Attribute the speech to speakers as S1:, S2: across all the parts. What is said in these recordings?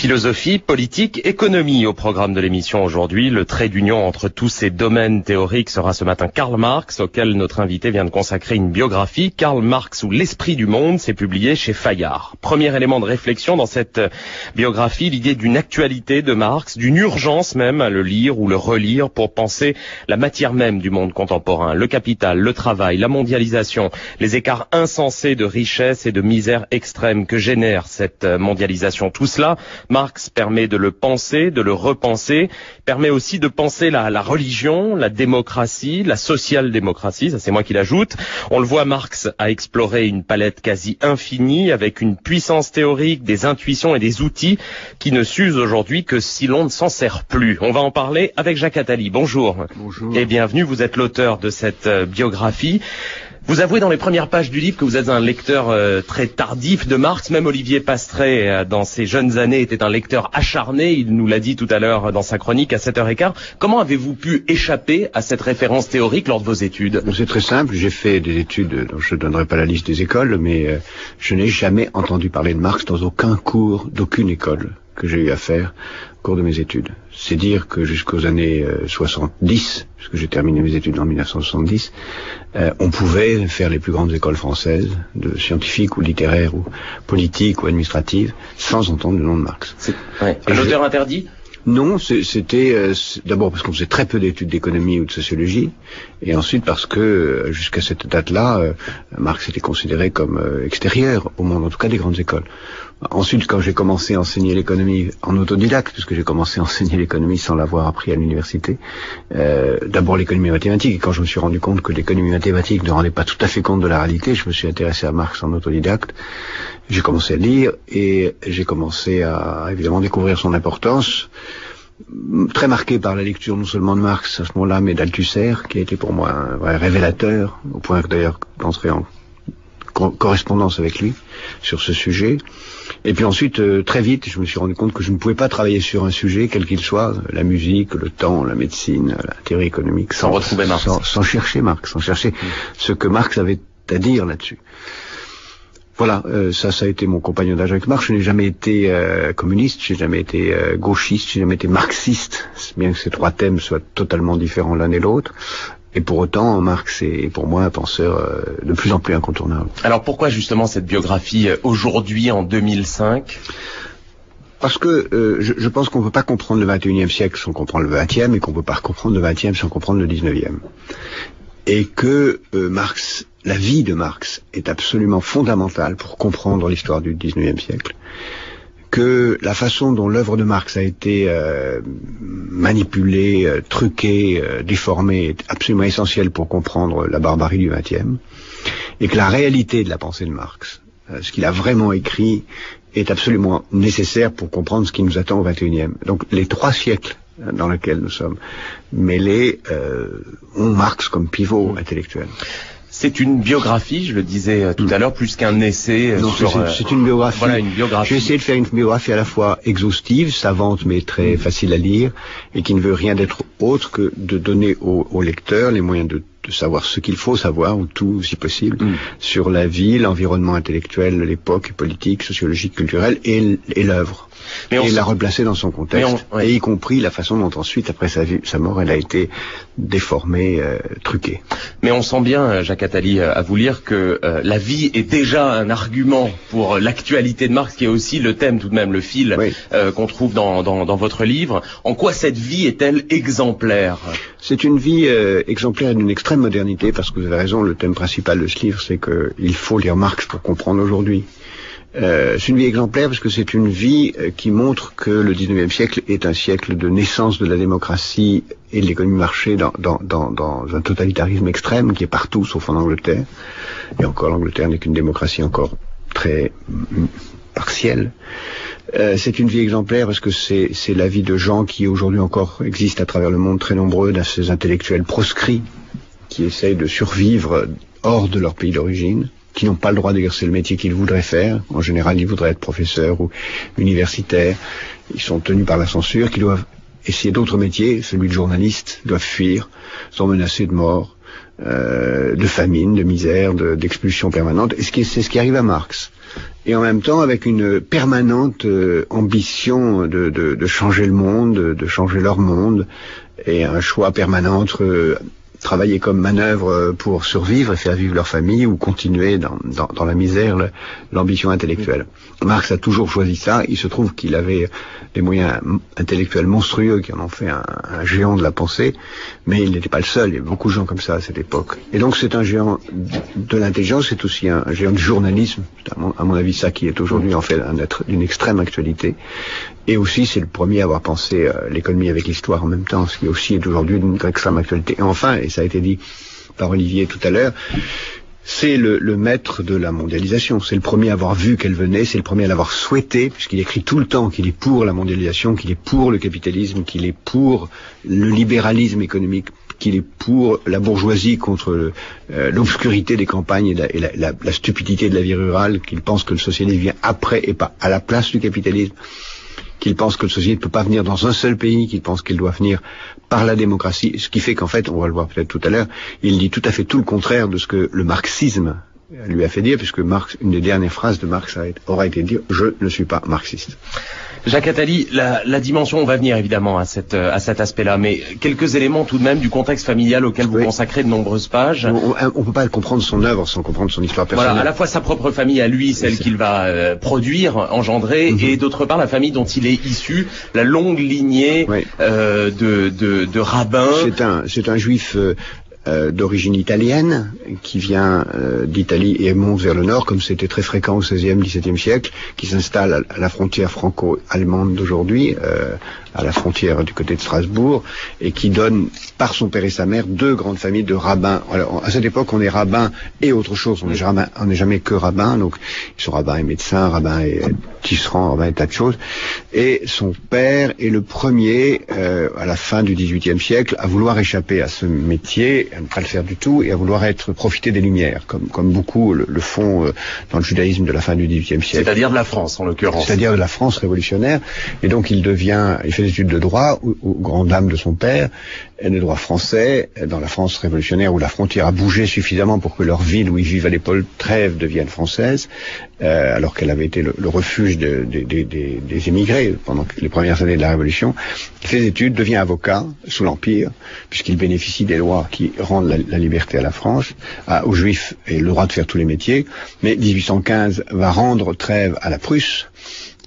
S1: Philosophie, politique, économie au programme de l'émission aujourd'hui. Le trait d'union entre tous ces domaines théoriques sera ce matin Karl Marx, auquel notre invité vient de consacrer une biographie. Karl Marx ou l'esprit du monde, c'est publié chez Fayard. Premier élément de réflexion dans cette biographie, l'idée d'une actualité de Marx, d'une urgence même à le lire ou le relire pour penser la matière même du monde contemporain. Le capital, le travail, la mondialisation, les écarts insensés de richesse et de misère extrême que génère cette mondialisation. Tout cela, Marx permet de le penser, de le repenser, permet aussi de penser la religion, la démocratie, la social-démocratie, ça c'est moi qui l'ajoute. On le voit, Marx a exploré une palette quasi infinie avec une puissance théorique, des intuitions et des outils qui ne s'usent aujourd'hui que si l'on ne s'en sert plus. On va en parler avec Jacques Attali. Bonjour.
S2: Bonjour.
S1: Et bienvenue, vous êtes l'auteur de cette biographie. Vous avouez dans les premières pages du livre que vous êtes un lecteur très tardif de Marx. Même Olivier Pastré, dans ses jeunes années, était un lecteur acharné. Il nous l'a dit tout à l'heure dans sa chronique à 7h15. Comment avez-vous pu échapper à cette référence théorique lors de vos études?
S2: C'est très simple. J'ai fait des études dont je ne donnerai pas la liste des écoles, mais je n'ai jamais entendu parler de Marx dans aucun cours d'aucune école que j'ai eu à faire au cours de mes études. C'est dire que jusqu'aux années 70, puisque j'ai terminé mes études en 1970, on pouvait faire les plus grandes écoles françaises, de scientifiques ou littéraires ou politiques ou administratives, sans entendre le nom de Marx.
S1: Un auteur interdit?
S2: Non, c'était d'abord parce qu'on faisait très peu d'études d'économie ou de sociologie, et ensuite parce que jusqu'à cette date-là, Marx était considéré comme extérieur au monde, en tout cas des grandes écoles. Ensuite, quand j'ai commencé à enseigner l'économie en autodidacte, puisque j'ai commencé à enseigner l'économie sans l'avoir appris à l'université, d'abord l'économie mathématique, et quand je me suis rendu compte que l'économie mathématique ne rendait pas tout à fait compte de la réalité, je me suis intéressé à Marx en autodidacte. J'ai commencé à lire, et j'ai commencé à évidemment découvrir son importance, très marqué par la lecture non seulement de Marx à ce moment-là, mais d'Althusser, qui a été pour moi un vrai révélateur, au point que d'ailleurs d'entrer en correspondance avec lui sur ce sujet. Et puis ensuite, très vite, je me suis rendu compte que je ne pouvais pas travailler sur un sujet, quel qu'il soit, la musique, le temps, la médecine, la théorie économique,
S1: sans retrouver Marx,
S2: sans chercher Marx, sans chercher ce que Marx avait à dire là-dessus. Voilà, ça a été mon compagnon d'âge avec Marx. Je n'ai jamais été communiste, j'ai jamais été gauchiste, j'ai jamais été marxiste, bien que ces trois thèmes soient totalement différents l'un et l'autre. Et pour autant, Marx est pour moi un penseur de plus en plus incontournable.
S1: Alors pourquoi justement cette biographie aujourd'hui, en 2005 ?
S2: Parce que je pense qu'on ne peut pas comprendre le 21e siècle sans comprendre le 20e, et qu'on ne peut pas comprendre le 20e sans comprendre le 19e. Et que Marx, la vie de Marx, est absolument fondamentale pour comprendre l'histoire du 19e siècle. Que la façon dont l'œuvre de Marx a été manipulée, truquée, déformée est absolument essentielle pour comprendre la barbarie du XXe, et que la réalité de la pensée de Marx, ce qu'il a vraiment écrit, est absolument nécessaire pour comprendre ce qui nous attend au XXIe. Donc les trois siècles dans lesquels nous sommes mêlés ont Marx comme pivot intellectuel.
S1: C'est une biographie, je le disais tout à l'heure, plus qu'un essai.
S2: Non, c'est une biographie.
S1: Voilà, une biographie.
S2: J'ai essayé de faire une biographie à la fois exhaustive, savante mais très facile à lire, et qui ne veut rien d'être autre que de donner au lecteur les moyens de savoir ce qu'il faut savoir, ou tout si possible, sur la vie, l'environnement intellectuel, l'époque politique, sociologique, culturelle, et l'œuvre. Et la replacer dans son contexte, et y compris la façon dont ensuite, après sa mort, elle a été déformée, truquée.
S1: Mais on sent bien, Jacques Attali, à vous lire que la vie est déjà un argument pour l'actualité de Marx, qui est aussi le thème tout de même, le fil qu'on trouve dans votre livre. En quoi cette vie est-elle exemplaire ?
S2: C'est une vie exemplaire d'une extrême modernité, parce que vous avez raison, le thème principal de ce livre, c'est qu'il faut lire Marx pour comprendre aujourd'hui. C'est une vie exemplaire parce que c'est une vie qui montre que le 19e siècle est un siècle de naissance de la démocratie et de l'économie de marché dans un totalitarisme extrême qui est partout sauf en Angleterre. Et encore, l'Angleterre n'est qu'une démocratie encore très partielle. C'est une vie exemplaire parce que c'est la vie de gens qui aujourd'hui encore existent à travers le monde, très nombreux, de ces intellectuels proscrits qui essayent de survivre hors de leur pays d'origine, qui n'ont pas le droit d'exercer le métier qu'ils voudraient faire. En général, ils voudraient être professeurs ou universitaires. Ils sont tenus par la censure, qui doivent essayer d'autres métiers. Celui de journaliste, doivent fuir, sont menacés de mort. de famine, de misère, d'expulsion permanente. Et c'est ce qui arrive à Marx. Et en même temps, avec une permanente ambition de changer le monde, de changer leur monde, et un choix permanent entre travailler comme manœuvre pour survivre et faire vivre leur famille, ou continuer dans la misère l'ambition intellectuelle. Marx a toujours choisi ça. Il se trouve qu'il avait des moyens intellectuels monstrueux qui en ont fait un géant de la pensée, mais il n'était pas le seul. Il y avait beaucoup de gens comme ça à cette époque. Et donc c'est un géant de l'intelligence, c'est aussi un géant du journalisme. C'est à mon avis ça qui est aujourd'hui en fait un être d'une extrême actualité. Et aussi c'est le premier à avoir pensé l'économie avec l'histoire en même temps, ce qui aussi est aujourd'hui d'une extrême actualité. Et enfin, et ça a été dit par Olivier tout à l'heure, c'est le maître de la mondialisation. C'est le premier à avoir vu qu'elle venait, c'est le premier à l'avoir souhaité, puisqu'il écrit tout le temps qu'il est pour la mondialisation, qu'il est pour le capitalisme, qu'il est pour le libéralisme économique, qu'il est pour la bourgeoisie contre l'obscurité des campagnes et la stupidité de la vie rurale, qu'il pense que le socialisme vient après et pas à la place du capitalisme, qu'il pense que le socialisme ne peut pas venir dans un seul pays, qu'il pense qu'il doit venir par la démocratie, ce qui fait qu'en fait, on va le voir peut-être tout à l'heure, il dit tout à fait tout le contraire de ce que le marxisme lui a fait dire, puisque Marx, une des dernières phrases de Marx aura été de dire « je ne suis pas marxiste ».
S1: Jacques Attali, la dimension, on va venir évidemment à cet aspect-là, mais quelques éléments tout de même du contexte familial auquel vous consacrez de nombreuses pages.
S2: On peut pas comprendre son œuvre sans comprendre son histoire personnelle.
S1: Voilà, à la fois sa propre famille à lui, celle qu'il va produire, engendrer, et d'autre part la famille dont il est issu, la longue lignée de rabbins.
S2: C'est un juif d'origine italienne, qui vient d'Italie et monte vers le nord, comme c'était très fréquent au XVIe, XVIIe siècle, qui s'installe à la frontière franco-allemande d'aujourd'hui, à la frontière du côté de Strasbourg, et qui donne, par son père et sa mère, deux grandes familles de rabbins. Alors, à cette époque, on est rabbin et autre chose, on n'est jamais que rabbin, donc ils sont rabbins et médecins, rabbins et tisserands, rabbins et tas de choses. Et son père est le premier, à la fin du XVIIIe siècle, à vouloir échapper à ce métier, à ne pas le faire du tout, et à vouloir profiter des Lumières, comme beaucoup le font dans le judaïsme de la fin du XVIIIe siècle.
S1: C'est-à-dire de la France, en l'occurrence.
S2: C'est-à-dire de la France révolutionnaire. Et donc il fait des études de droit, aux grandes dames de son père, et de droit français, dans la France révolutionnaire où la frontière a bougé suffisamment pour que leur ville où ils vivent à l'époque Trèves devienne française, alors qu'elle avait été le refuge des émigrés pendant les premières années de la Révolution. Il fait des études, devient avocat sous l'Empire, puisqu'il bénéficie des lois qui rendent la liberté à la France, aux Juifs et le droit de faire tous les métiers. Mais 1815 va rendre Trèves à la Prusse,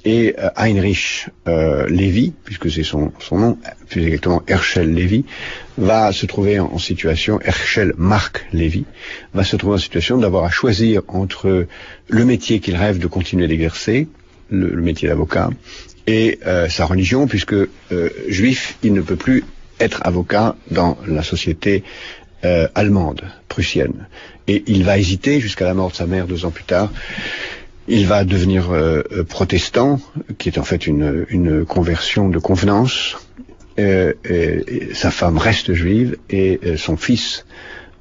S2: et Heinrich Lévy, puisque c'est son nom, plus exactement Herschel Lévy, va se trouver en situation, Herschel Marc Lévy, va se trouver en situation d'avoir à choisir entre le métier qu'il rêve de continuer d'exercer, le métier d'avocat, et sa religion, puisque juif, il ne peut plus être avocat dans la société allemande, prussienne. Et il va hésiter jusqu'à la mort de sa mère 2 ans plus tard. Il va devenir protestant, qui est en fait une conversion de convenance. Et sa femme reste juive et son fils,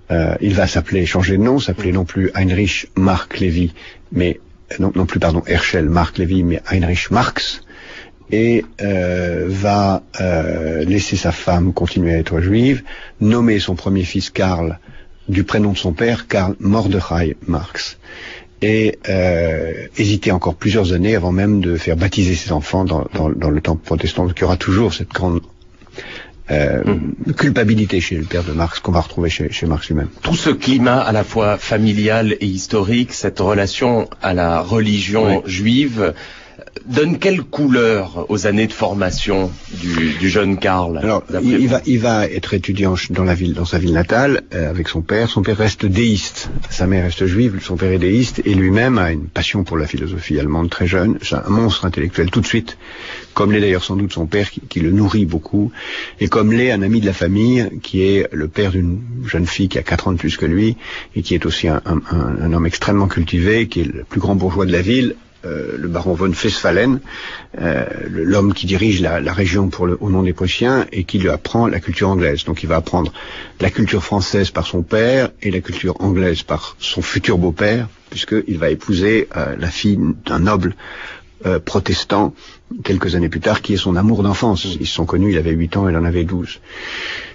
S2: il va changer de nom, s'appeler non plus Heinrich Marc Lévy, mais non plus Herschel Marc Lévy, mais Heinrich Marx, et va laisser sa femme continuer à être juive, nommer son premier fils Karl du prénom de son père, Karl Mordechai Marx, et hésiter encore plusieurs années avant même de faire baptiser ses enfants dans le temple protestant. Donc il y aura toujours cette grande culpabilité chez le père de Marx qu'on va retrouver chez Marx lui-même.
S1: Tout ce climat à la fois familial et historique, cette relation à la religion juive, donne quelle couleur aux années de formation du jeune Karl?
S2: Alors, il va être étudiant dans sa ville natale, avec son père. Son père reste déiste. Sa mère reste juive, son père est déiste, et lui-même a une passion pour la philosophie allemande très jeune. C'est un monstre intellectuel tout de suite, comme l'est d'ailleurs sans doute son père, qui le nourrit beaucoup, et comme l'est un ami de la famille, qui est le père d'une jeune fille qui a 4 ans de plus que lui, et qui est aussi un homme extrêmement cultivé, qui est le plus grand bourgeois de la ville, le baron von Westphalen, l'homme qui dirige la région au nom des Prussiens et qui lui apprend la culture anglaise. Donc il va apprendre la culture française par son père et la culture anglaise par son futur beau-père, puisqu'il va épouser la fille d'un noble protestant, quelques années plus tard, qui est son amour d'enfance. Ils se sont connus, il avait 8 ans, elle en avait 12.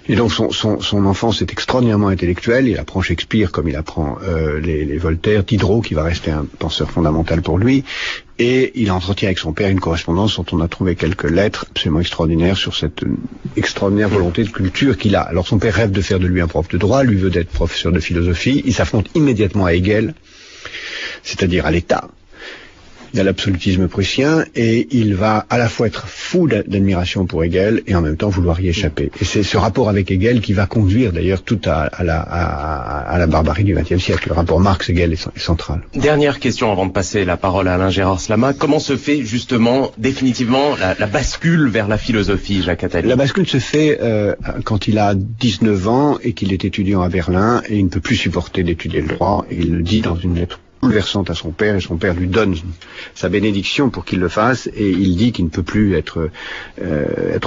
S2: Et donc son enfance est extraordinairement intellectuelle, il apprend Shakespeare comme il apprend les Voltaire, Diderot qui va rester un penseur fondamental pour lui, et il entretient avec son père une correspondance dont on a trouvé quelques lettres absolument extraordinaires sur cette extraordinaire volonté de culture qu'il a. Alors son père rêve de faire de lui un prof de droit, lui veut d'être professeur de philosophie, il s'affronte immédiatement à Hegel, c'est-à-dire à l'État. Il y a l'absolutisme prussien et il va à la fois être fou d'admiration pour Hegel et en même temps vouloir y échapper. Et c'est ce rapport avec Hegel qui va conduire d'ailleurs tout à la barbarie du XXe siècle. Le rapport Marx-Hegel est central.
S1: Dernière question avant de passer la parole à Alain Gérard Slama. Comment se fait justement définitivement la bascule vers la philosophie, Jacques Attali?
S2: La bascule se fait quand il a 19 ans et qu'il est étudiant à Berlin et il ne peut plus supporter d'étudier le droit. Et il le dit dans une lettre bouleversante à son père, et son père lui donne sa bénédiction pour qu'il le fasse, et il dit qu'il ne peut plus être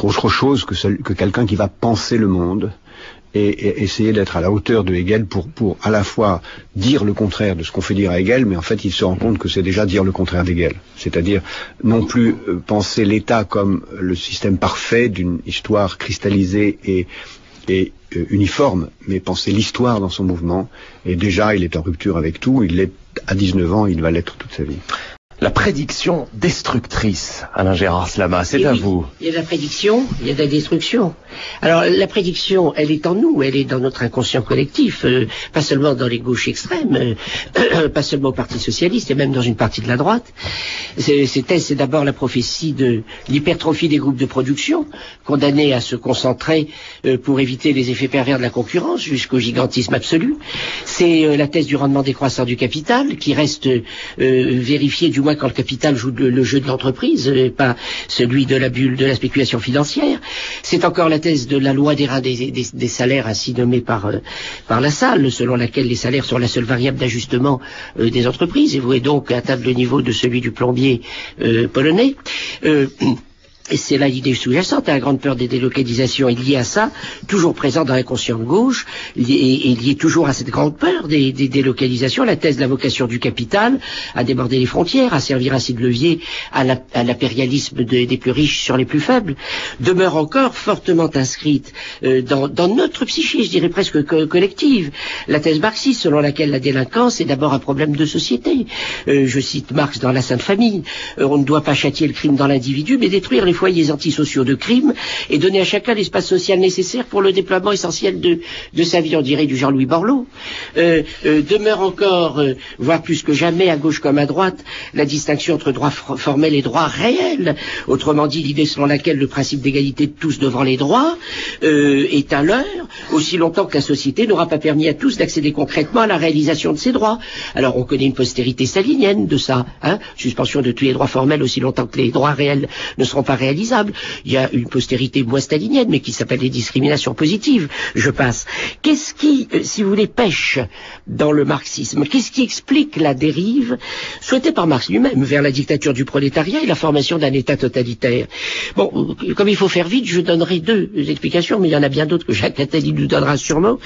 S2: autre chose que quelqu'un qui va penser le monde et essayer d'être à la hauteur de Hegel pour à la fois dire le contraire de ce qu'on fait dire à Hegel, mais en fait il se rend compte que c'est déjà dire le contraire d'Hegel. C'est-à-dire non plus penser l'État comme le système parfait d'une histoire cristallisée et uniforme, mais penser l'histoire dans son mouvement. Et déjà, il est en rupture avec tout. Il l'est à 19 ans, il va l'être toute sa vie.
S1: La prédiction destructrice, Alain Gérard Slama, c'est à vous.
S3: Il y a de la prédiction, il y a de la destruction. Alors la prédiction, elle est en nous, elle est dans notre inconscient collectif, pas seulement dans les gauches extrêmes, pas seulement au Parti socialiste, et même dans une partie de la droite. C'est d'abord la prophétie de l'hypertrophie des groupes de production, condamnés à se concentrer pour éviter les effets pervers de la concurrence jusqu'au gigantisme absolu. C'est la thèse du rendement décroissant du capital, qui reste vérifiée du moins quand le capital joue le jeu de l'entreprise, et pas celui de la bulle de la spéculation financière. C'est encore la thèse de la loi des reins des salaires ainsi nommée par Lassalle, selon laquelle les salaires sont la seule variable d'ajustement des entreprises, et vouée donc à atteindre le niveau de celui du plombier polonais. Et c'est là l'idée sous-jacente à la grande peur des délocalisations est liée à ça, toujours présent dans l'inconscient de gauche, et liée toujours à cette grande peur des délocalisations, la thèse de la vocation du capital à déborder les frontières, à servir ainsi de levier à l'impérialisme des plus riches sur les plus faibles, demeure encore fortement inscrite dans notre psyché, je dirais presque collective. La thèse marxiste selon laquelle la délinquance est d'abord un problème de société. Je cite Marx dans La Sainte Famille, on ne doit pas châtier le crime dans l'individu, mais détruire les foyers antisociaux de crime et donner à chacun l'espace social nécessaire pour le déploiement essentiel de sa vie, on dirait du Jean-Louis Borloo. Demeure encore, voire plus que jamais, à gauche comme à droite, la distinction entre droit formel et droit réel. Autrement dit, l'idée selon laquelle le principe d'égalité de tous devant les droits est à l'heure, aussi longtemps que la société n'aura pas permis à tous d'accéder concrètement à la réalisation de ces droits. Alors on connaît une postérité stalinienne de ça, suspension de tous les droits formels aussi longtemps que les droits réels ne seront pas réalisable. Il y a une postérité moins stalinienne, mais qui s'appelle les discriminations positives. Je passe. Qu'est-ce qui, si vous voulez, pêche dans le marxisme? Qu'est-ce qui explique la dérive souhaitée par Marx lui-même vers la dictature du prolétariat et la formation d'un État totalitaire? Bon, comme il faut faire vite, je donnerai deux explications, mais il y en a bien d'autres que Jacques Attali nous donnera sûrement.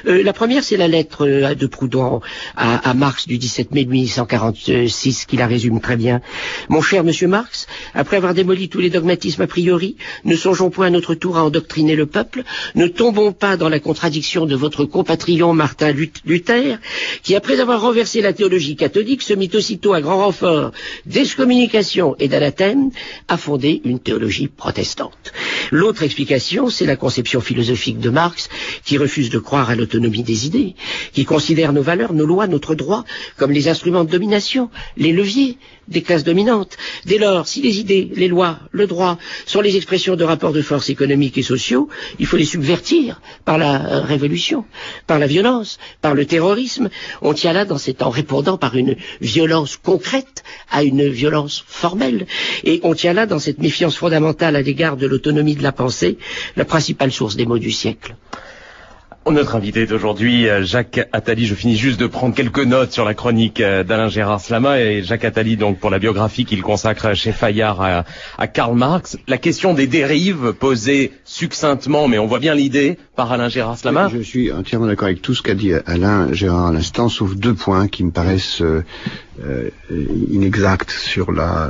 S3: La première, c'est la lettre de Proudhon à Marx du 17 mai 1846, qui la résume très bien. Mon cher monsieur Marx, après avoir démoli tous les dogmatismes a priori, ne songeons point à notre tour à endoctriner le peuple, ne tombons pas dans la contradiction de votre compatriote Martin Luther, qui après avoir renversé la théologie catholique se mit aussitôt à grand renfort d'excommunication et d'anathème à fonder une théologie protestante. L'autre explication, c'est la conception philosophique de Marx, qui refuse de croire à l'autonomie des idées, qui considère nos valeurs, nos lois, notre droit comme les instruments de domination, les leviers des classes dominantes. Dès lors, si les idées, les lois, le droit sont les expressions de rapports de force économiques et sociaux, il faut les subvertir par la révolution, par la violence, par le terrorisme. On tient là en répondant par une violence concrète à une violence formelle. Et on tient là dans cette méfiance fondamentale à l'égard de l'autonomie de la pensée, la principale source des maux du siècle.
S1: Notre invité est aujourd'hui Jacques Attali. Je finis juste de prendre quelques notes sur la chronique d'Alain Gérard Slama et Jacques Attali, donc pour la biographie qu'il consacre chez Fayard à Karl Marx. La question des dérives posée succinctement, mais on voit bien l'idée, par Alain Gérard Slama.
S2: Je suis entièrement d'accord avec tout ce qu'a dit Alain Gérard à l'instant, sauf 2 points qui me paraissent inexacts sur la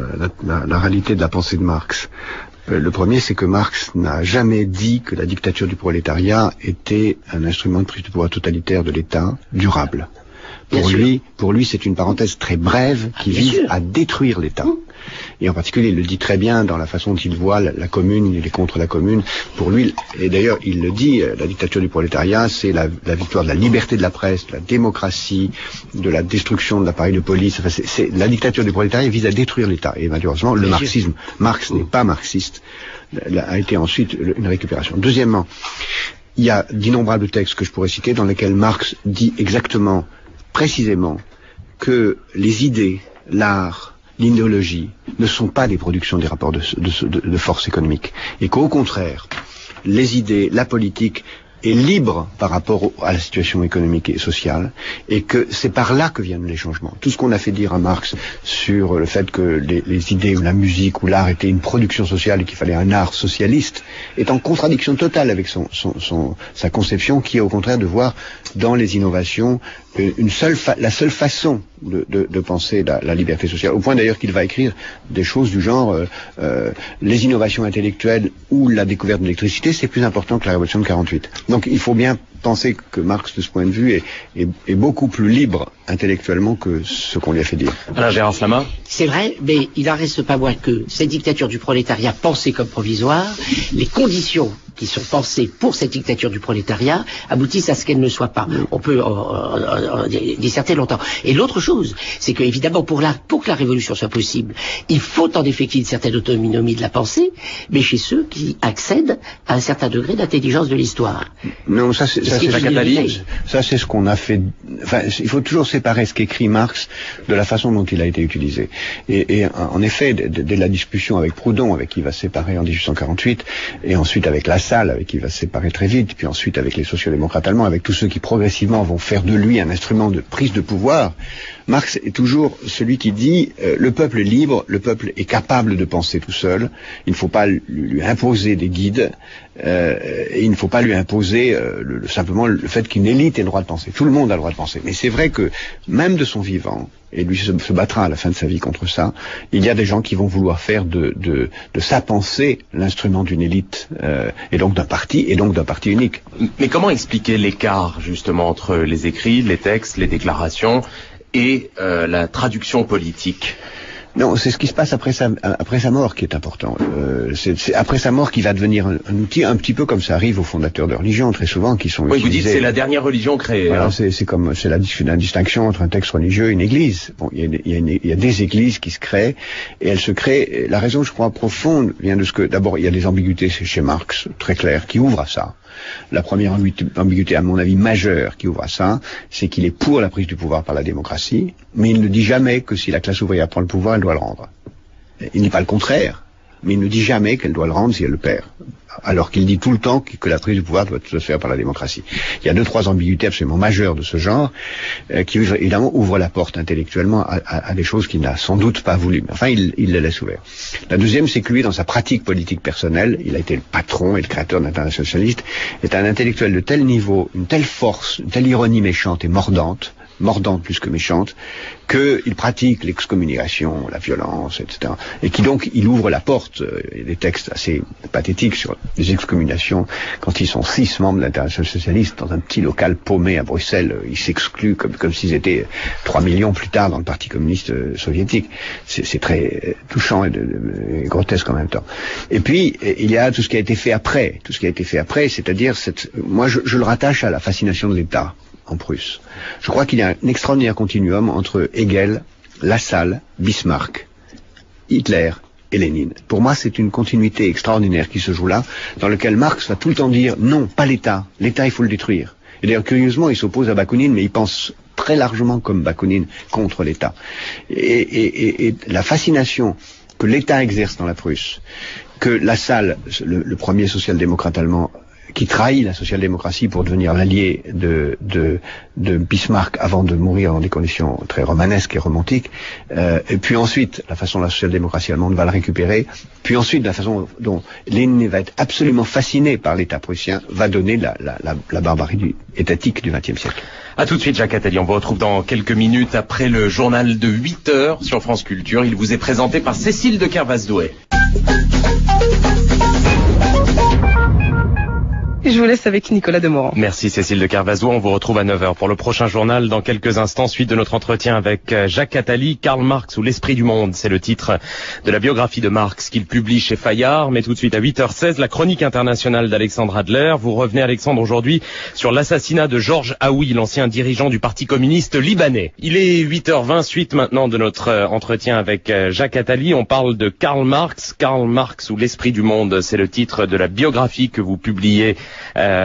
S2: réalité de la pensée de Marx. Le premier, c'est que Marx n'a jamais dit que la dictature du prolétariat était un instrument de prise de pouvoir totalitaire de l'État durable. Pour lui, c'est une parenthèse très brève qui vise à détruire l'État. Et en particulier, il le dit très bien dans la façon dont il voit la commune, il est contre la commune. Pour lui, et d'ailleurs, il le dit, la dictature du prolétariat, c'est la victoire de la liberté de la presse, de la démocratie, de la destruction de l'appareil de police. Enfin, la dictature du prolétariat vise à détruire l'État. Et malheureusement, le marxisme, Marx n'est pas marxiste, a été ensuite une récupération. Deuxièmement, il y a d'innombrables textes que je pourrais citer dans lesquels Marx dit exactement, précisément, que les idées, l'art, l'idéologie ne sont pas des productions des rapports de force économique. Et qu'au contraire, les idées, la politique est libre par rapport à la situation économique et sociale, et que c'est par là que viennent les changements. Tout ce qu'on a fait dire à Marx sur le fait que les idées ou la musique ou l'art étaient une production sociale et qu'il fallait un art socialiste est en contradiction totale avec sa conception qui est au contraire de voir dans les innovations la seule façon de penser la liberté sociale, au point d'ailleurs qu'il va écrire des choses du genre les innovations intellectuelles ou la découverte de l'électricité, c'est plus important que la révolution de 48. Donc il faut bien penser que Marx, de ce point de vue, est beaucoup plus libre intellectuellement que ce qu'on lui a fait dire.
S1: Alain Gérard Slama.
S3: C'est vrai, mais il n'en reste pas moins que cette dictature du prolétariat pensée comme provisoire, les conditions qui sont pensées pour cette dictature du prolétariat aboutissent à ce qu'elle ne soit pas. On peut en disserter longtemps. Et l'autre chose, c'est que évidemment pour que la révolution soit possible, il faut en effet qu'il y ait une certaine autonomie de la pensée, mais chez ceux qui accèdent à un certain degré d'intelligence de l'histoire.
S2: Non, ça c'est ce qu'on a fait. Enfin, il faut toujours séparer ce qu'écrit Marx de la façon dont il a été utilisé. Et en effet, dès la discussion avec Proudhon, avec qui il va se séparer en 1848, et ensuite avec Lassalle, avec qui il va se séparer très vite, puis ensuite avec les sociodémocrates allemands, avec tous ceux qui progressivement vont faire de lui un instrument de prise de pouvoir, Marx est toujours celui qui dit le peuple est libre, le peuple est capable de penser tout seul, il ne faut pas lui imposer des guides, et il ne faut pas lui imposer simplement le fait qu'une élite ait le droit de penser. Tout le monde a le droit de penser. Mais c'est vrai que même de son vivant, et lui se battra à la fin de sa vie contre ça, il y a des gens qui vont vouloir faire de sa pensée l'instrument d'une élite, et donc d'un parti unique.
S1: Mais comment expliquer l'écart justement entre les écrits, les textes, les déclarations et la traduction politique?
S2: Non, c'est ce qui se passe après sa mort qui est important. C'est après sa mort qu'il va devenir un outil, un petit peu comme ça arrive aux fondateurs de religion très souvent, qui sont utilisés.
S1: Oui, vous dites c'est la dernière religion créée.
S2: Voilà, c'est la distinction entre un texte religieux et une église. Bon, il y a des églises qui se créent, et elles se créent. La raison, je crois, profonde vient de ce que, d'abord, il y a des ambiguïtés chez Marx très claires qui ouvrent à ça. La première ambiguïté, à mon avis, majeure qui ouvre à ça, c'est qu'il est pour la prise du pouvoir par la démocratie, mais il ne dit jamais que si la classe ouvrière prend le pouvoir, elle doit le rendre. Il ne dit pas le contraire, mais il ne dit jamais qu'elle doit le rendre si elle le perd. Alors qu'il dit tout le temps que la prise du pouvoir doit se faire par la démocratie. Il y a 2-3 ambiguïtés absolument majeures de ce genre, qui évidemment ouvrent la porte intellectuellement à des choses qu'il n'a sans doute pas voulu. Mais enfin, il les laisse ouvertes. La deuxième, c'est que lui, dans sa pratique politique personnelle, il a été le patron et le créateur de l'Internationale socialiste, est un intellectuel de tel niveau, une telle force, une telle ironie méchante et mordante plus que méchante, qu'il pratique l'excommunication, la violence, etc. Et qui donc, il ouvre la porte. Il y a des textes assez pathétiques sur les excommuniations. Quand ils sont 6 membres de l'Internationale socialiste dans un petit local paumé à Bruxelles, ils s'excluent comme s'ils étaient 3 millions plus tard dans le Parti communiste soviétique. C'est très touchant et grotesque en même temps. Et puis, il y a tout ce qui a été fait après. Tout ce qui a été fait après, c'est-à-dire, moi je le rattache à la fascination de l'État en Prusse. Je crois qu'il y a un extraordinaire continuum entre Hegel, Lassalle, Bismarck, Hitler et Lénine. Pour moi, c'est une continuité extraordinaire qui se joue là, dans laquelle Marx va tout le temps dire non, pas l'État. L'État, il faut le détruire. Et d'ailleurs, curieusement, il s'oppose à Bakounine, mais il pense très largement comme Bakounine contre l'État. Et la fascination que l'État exerce dans la Prusse, que Lassalle, le premier social-démocrate allemand, qui trahit la social-démocratie pour devenir l'allié de Bismarck avant de mourir dans des conditions très romanesques et romantiques, et puis ensuite la façon dont la social-démocratie allemande va le récupérer, puis ensuite la façon dont Lénine va être absolument fasciné par l'État prussien, va donner la barbarie étatique du XXe siècle.
S1: A tout de suite, Jacques Attali. On vous retrouve dans quelques minutes après le journal de 8 heures sur France Culture. Il vous est présenté par Cécile de Kervasdouet.
S4: Je vous laisse avec Nicolas Demorand.
S1: Merci Cécile de Kervasdouet. On vous retrouve à 9h pour le prochain journal. Dans quelques instants, suite de notre entretien avec Jacques Attali. Karl Marx ou l'esprit du monde, c'est le titre de la biographie de Marx qu'il publie chez Fayard. Mais tout de suite à 8h16, la chronique internationale d'Alexandre Adler. Vous revenez, Alexandre, aujourd'hui sur l'assassinat de Georges Aoui, l'ancien dirigeant du Parti communiste libanais. Il est 8h20, suite maintenant de notre entretien avec Jacques Attali. On parle de Karl Marx. Karl Marx ou l'esprit du monde, c'est le titre de la biographie que vous publiez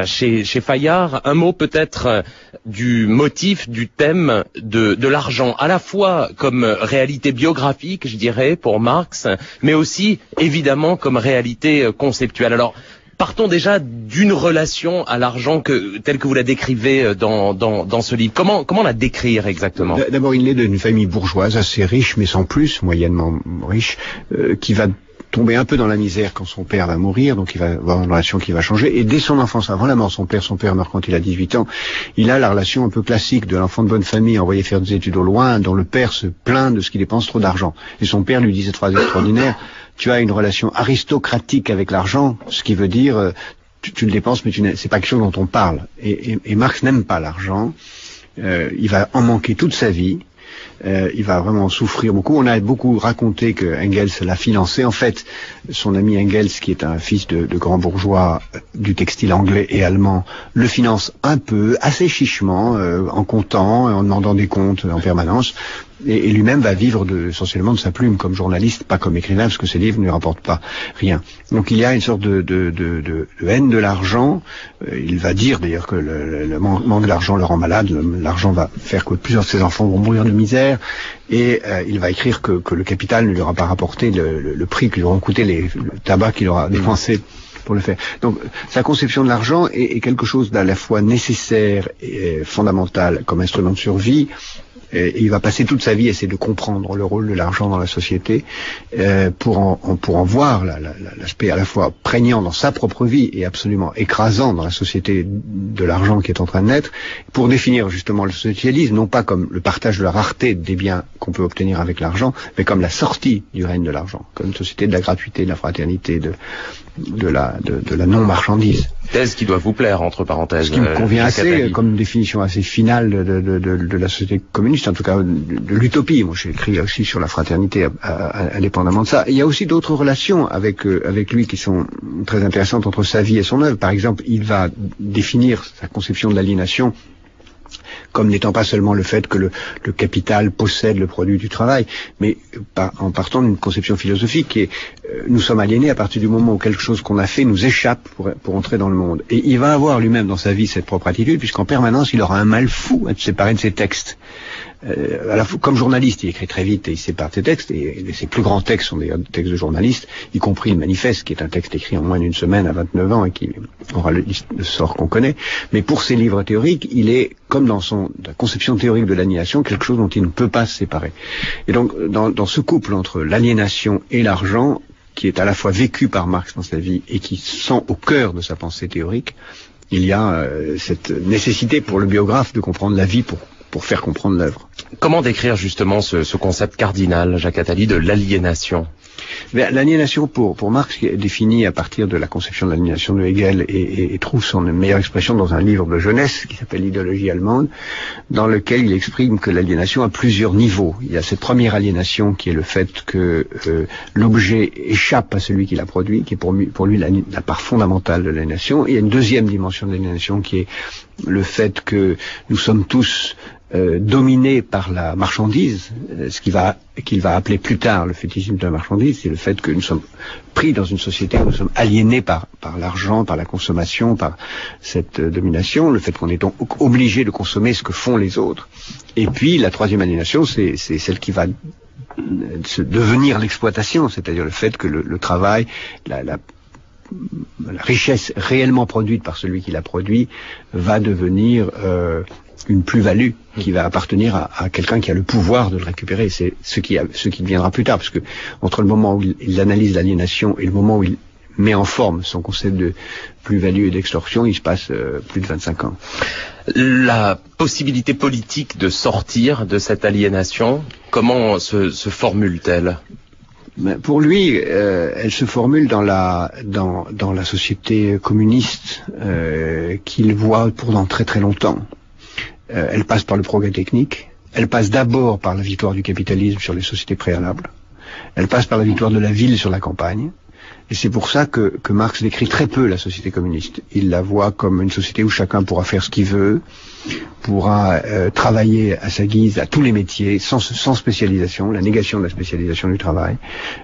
S1: chez Fayard. Un mot peut-être du motif, du thème de l'argent, à la fois comme réalité biographique, je dirais, pour Marx, mais aussi évidemment comme réalité conceptuelle. Alors, partons déjà d'une relation à l'argent telle que vous la décrivez dans ce livre. Comment la décrire exactement?
S2: D'abord, il est d'une famille bourgeoise assez riche, mais sans plus, moyennement riche, qui va tomber un peu dans la misère quand son père va mourir, donc il va avoir une relation qui va changer, et dès son enfance, avant la mort de son père meurt quand il a 18 ans, il a la relation un peu classique de l'enfant de bonne famille envoyé faire des études au loin, dont le père se plaint de ce qu'il dépense trop d'argent. Et son père lui dit cette phrase extraordinaire: tu as une relation aristocratique avec l'argent, ce qui veut dire tu le dépenses, mais c'est pas quelque chose dont on parle. Et Marx n'aime pas l'argent, il va en manquer toute sa vie. Il va vraiment souffrir beaucoup. On a beaucoup raconté que Engels l'a financé. En fait, son ami Engels, qui est un fils de grand bourgeois du textile anglais et allemand, le finance un peu, assez chichement, en comptant, en demandant des comptes en permanence. Et lui-même va vivre essentiellement de sa plume comme journaliste, pas comme écrivain, parce que ses livres ne lui rapportent pas rien. Donc il y a une sorte de haine de l'argent. Il va dire d'ailleurs que le manque d'argent le rend malade. L'argent va faire que plusieurs de ses enfants vont mourir de misère. Et il va écrire que le capital ne lui aura pas rapporté le prix que lui auront coûté le tabac qu'il aura dépensé pour le faire. Donc sa conception de l'argent est quelque chose d'à la fois nécessaire et fondamental comme instrument de survie. Et il va passer toute sa vie à essayer de comprendre le rôle de l'argent dans la société, pour en voir l'aspect à la fois prégnant dans sa propre vie et absolument écrasant dans la société de l'argent qui est en train de naître, pour définir justement le socialisme, non pas comme le partage de la rareté des biens qu'on peut obtenir avec l'argent, mais comme la sortie du règne de l'argent, comme une société de la gratuité, de la fraternité, de la non-marchandise.
S1: Thèse qui doit vous plaire, entre parenthèses.
S2: Ce qui me convient assez, comme une définition assez finale de la société communiste, en tout cas de l'utopie. Moi, j'ai écrit aussi sur la fraternité, indépendamment de ça. Et il y a aussi d'autres relations avec lui qui sont très intéressantes entre sa vie et son œuvre. Par exemple, il va définir sa conception de l'aliénation comme n'étant pas seulement le fait que le capital possède le produit du travail, mais en partant d'une conception philosophique qui est nous sommes aliénés à partir du moment où quelque chose qu'on a fait nous échappe pour entrer dans le monde. Et il va avoir lui-même dans sa vie cette propre attitude, puisqu'en permanence il aura un mal fou à se séparer de ses textes. Comme journaliste, il écrit très vite et il sépare ses textes, et ses plus grands textes sont d'ailleurs des textes de journaliste, y compris le manifeste, qui est un texte écrit en moins d'une semaine à 29 ans et qui aura le sort qu'on connaît. Mais pour ses livres théoriques, il est, comme dans la conception théorique de l'aliénation, quelque chose dont il ne peut pas se séparer. Et donc, dans ce couple entre l'aliénation et l'argent, qui est à la fois vécu par Marx dans sa vie et qui sent au cœur de sa pensée théorique, il y a cette nécessité pour le biographe de comprendre la vie pour faire comprendre l'œuvre.
S1: Comment décrire justement ce concept cardinal, Jacques Attali, de l'aliénation?
S2: L'aliénation pour Marx est définie à partir de la conception de l'aliénation de Hegel et trouve son meilleure expression dans un livre de jeunesse qui s'appelle L'idéologie allemande, dans lequel il exprime que l'aliénation a plusieurs niveaux. Il y a cette première aliénation qui est le fait que l'objet échappe à celui qui l'a produit, qui est pour lui la part fondamentale de l'aliénation. Il y a une deuxième dimension de l'aliénation qui est le fait que nous sommes tous dominé par la marchandise, ce qu'il va appeler plus tard le fétichisme de la marchandise, c'est le fait que nous sommes pris dans une société où nous sommes aliénés par l'argent, par la consommation, par cette domination, le fait qu'on est donc obligé de consommer ce que font les autres. Et puis la troisième aliénation, c'est celle qui va devenir l'exploitation, c'est-à-dire le fait que le travail, la richesse réellement produite par celui qui l'a produit va devenir une plus-value qui va appartenir à quelqu'un qui a le pouvoir de le récupérer. C'est ce qui deviendra plus tard, parce que entre le moment où il analyse l'aliénation et le moment où il met en forme son concept de plus-value et d'extorsion, il se passe plus de 25 ans.
S1: La possibilité politique de sortir de cette aliénation, comment se formule-t-elle ?
S2: Pour lui, elle se formule dans la société communiste qu'il voit pendant très très longtemps. Elle passe par le progrès technique, elle passe d'abord par la victoire du capitalisme sur les sociétés préalables, elle passe par la victoire de la ville sur la campagne, et c'est pour ça que Marx décrit très peu la société communiste. Il la voit comme une société où chacun pourra faire ce qu'il veut, pourra travailler à sa guise à tous les métiers, sans spécialisation, la négation de la spécialisation du travail,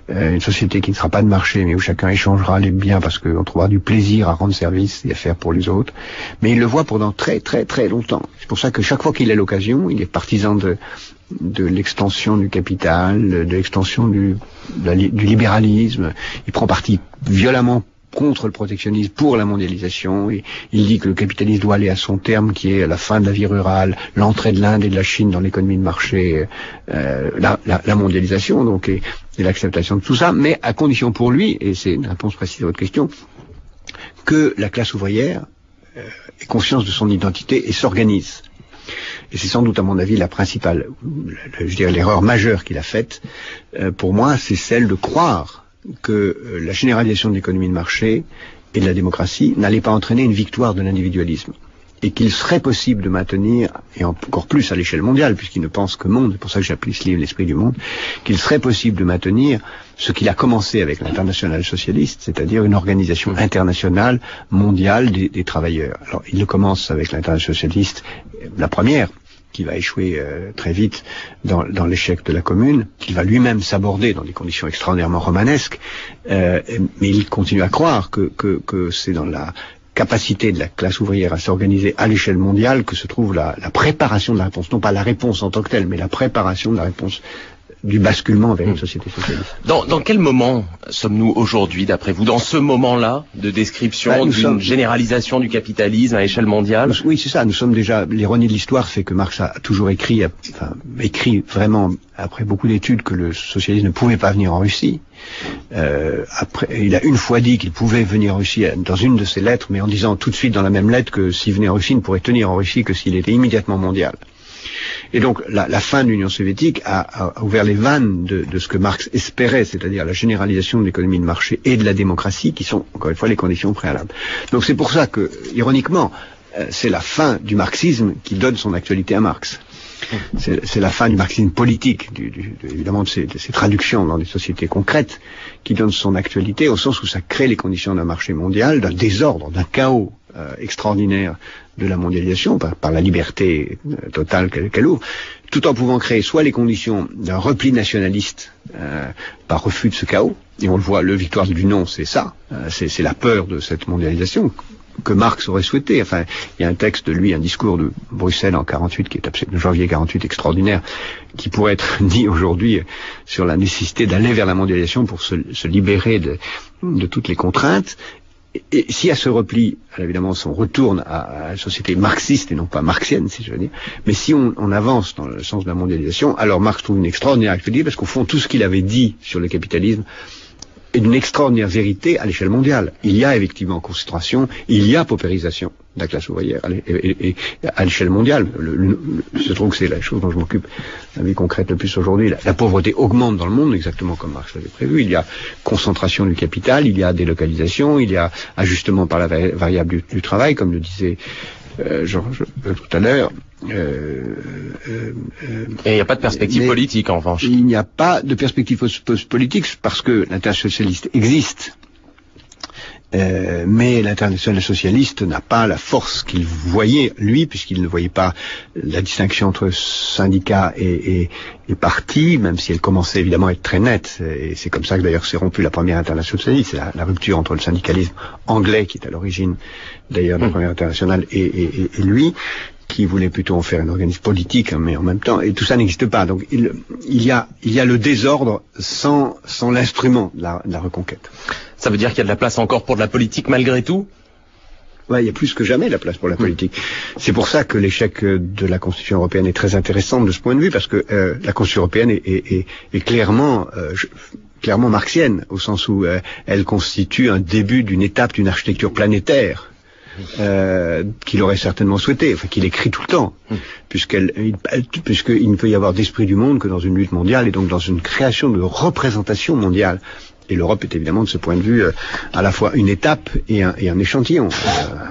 S2: une société qui ne sera pas de marché, mais où chacun échangera les biens parce qu'on trouvera du plaisir à rendre service et à faire pour les autres. Mais il le voit pendant très très très longtemps. C'est pour ça que chaque fois qu'il a l'occasion, il est partisan de l'extension du capital, de l'extension du libéralisme. Il prend parti violemment contre le protectionnisme, pour la mondialisation, et il dit que le capitalisme doit aller à son terme, qui est la fin de la vie rurale, l'entrée de l'Inde et de la Chine dans l'économie de marché, la mondialisation, donc, et l'acceptation de tout ça, mais à condition pour lui, et c'est une réponse précise à votre question, que la classe ouvrière ait conscience de son identité et s'organise. Et c'est sans doute, à mon avis, la principale, je dirais l'erreur majeure qu'il a faite, pour moi, c'est celle de croire que la généralisation de l'économie de marché et de la démocratie n'allait pas entraîner une victoire de l'individualisme. Et qu'il serait possible de maintenir, et encore plus à l'échelle mondiale, puisqu'il ne pense que monde, c'est pour ça que j'appelle ce livre l'esprit du monde, qu'il serait possible de maintenir ce qu'il a commencé avec l'internationale socialiste, c'est-à-dire une organisation internationale, mondiale des travailleurs. Alors, il le commence avec l'internationale socialiste, la première, qui va échouer très vite dans l'échec de la Commune, qu'il va lui-même s'aborder dans des conditions extraordinairement romanesques, mais il continue à croire que c'est dans la capacité de la classe ouvrière à s'organiser à l'échelle mondiale que se trouve la préparation de la réponse, non pas la réponse en tant que telle, mais la préparation de la réponse du basculement vers une société socialiste.
S1: Dans quel moment sommes-nous aujourd'hui, d'après vous, dans ce moment-là de description d'une généralisation du capitalisme à échelle mondiale?
S2: Oui, c'est ça. Nous sommes déjà, l'ironie de l'histoire fait que Marx a toujours écrit vraiment après beaucoup d'études que le socialisme ne pouvait pas venir en Russie. Après, il a une fois dit qu'il pouvait venir en Russie dans une de ses lettres, mais en disant tout de suite dans la même lettre que s'il venait en Russie, il ne pourrait tenir en Russie que s'il était immédiatement mondial. Et donc la fin de l'Union soviétique a ouvert les vannes de ce que Marx espérait, c'est-à-dire la généralisation de l'économie de marché et de la démocratie, qui sont encore une fois les conditions préalables. Donc c'est pour ça que, ironiquement, c'est la fin du marxisme qui donne son actualité à Marx. C'est la fin du marxisme politique, évidemment de ces traductions dans des sociétés concrètes, qui donne son actualité au sens où ça crée les conditions d'un marché mondial, d'un désordre, d'un chaos extraordinaire de la mondialisation, par la liberté totale qu'elle ouvre, tout en pouvant créer soit les conditions d'un repli nationaliste par refus de ce chaos, et on le voit, le victoire du non, c'est ça, c'est la peur de cette mondialisation que Marx aurait souhaité. Enfin, il y a un texte de lui, un discours de Bruxelles en 48, qui est de janvier 48, extraordinaire, qui pourrait être dit aujourd'hui sur la nécessité d'aller vers la mondialisation pour se libérer de toutes les contraintes. Et si à ce repli, évidemment, on retourne à la société marxiste et non pas marxienne, si je veux dire, mais si on avance dans le sens de la mondialisation, alors Marx trouve une extraordinaire actualité, parce qu'au fond, tout ce qu'il avait dit sur le capitalisme est d'une extraordinaire vérité à l'échelle mondiale. Il y a effectivement concentration, il y a paupérisation de la classe ouvrière et à l'échelle mondiale. Je trouve que c'est la chose dont je m'occupe la vie concrète le plus aujourd'hui. La pauvreté augmente dans le monde, exactement comme Marx l'avait prévu. Il y a concentration du capital, il y a délocalisation, il y a ajustement par la variable du travail, comme le disait Georges tout à l'heure.
S1: Et il n'y a pas de perspective politique, en revanche.
S2: Il n'y a pas de perspective politique parce que l'internationale socialiste existe. Mais l'internationale socialiste n'a pas la force qu'il voyait, lui, puisqu'il ne voyait pas la distinction entre syndicats et partis, même si elle commençait évidemment à être très nette. Et c'est comme ça que d'ailleurs s'est rompue la première internationale socialiste. C'est la rupture entre le syndicalisme anglais, qui est à l'origine d'ailleurs de la première internationale, et lui, qui voulait plutôt en faire un organisme politique, mais en même temps, et tout ça n'existe pas. Donc il y a le désordre sans l'instrument de la reconquête.
S1: Ça veut dire qu'il y a de la place encore pour de la politique malgré tout?
S2: Ouais, il y a plus que jamais la place pour la politique. C'est pour ça que l'échec de la Constitution européenne est très intéressant de ce point de vue, parce que la Constitution européenne est clairement marxienne, au sens où elle constitue un début d'une étape d'une architecture planétaire qu'il aurait certainement souhaité, enfin qu'il écrit tout le temps, puisqu'il ne peut y avoir d'esprit du monde que dans une lutte mondiale et donc dans une création de représentation mondiale. Et l'Europe est évidemment de ce point de vue à la fois une étape et un échantillon.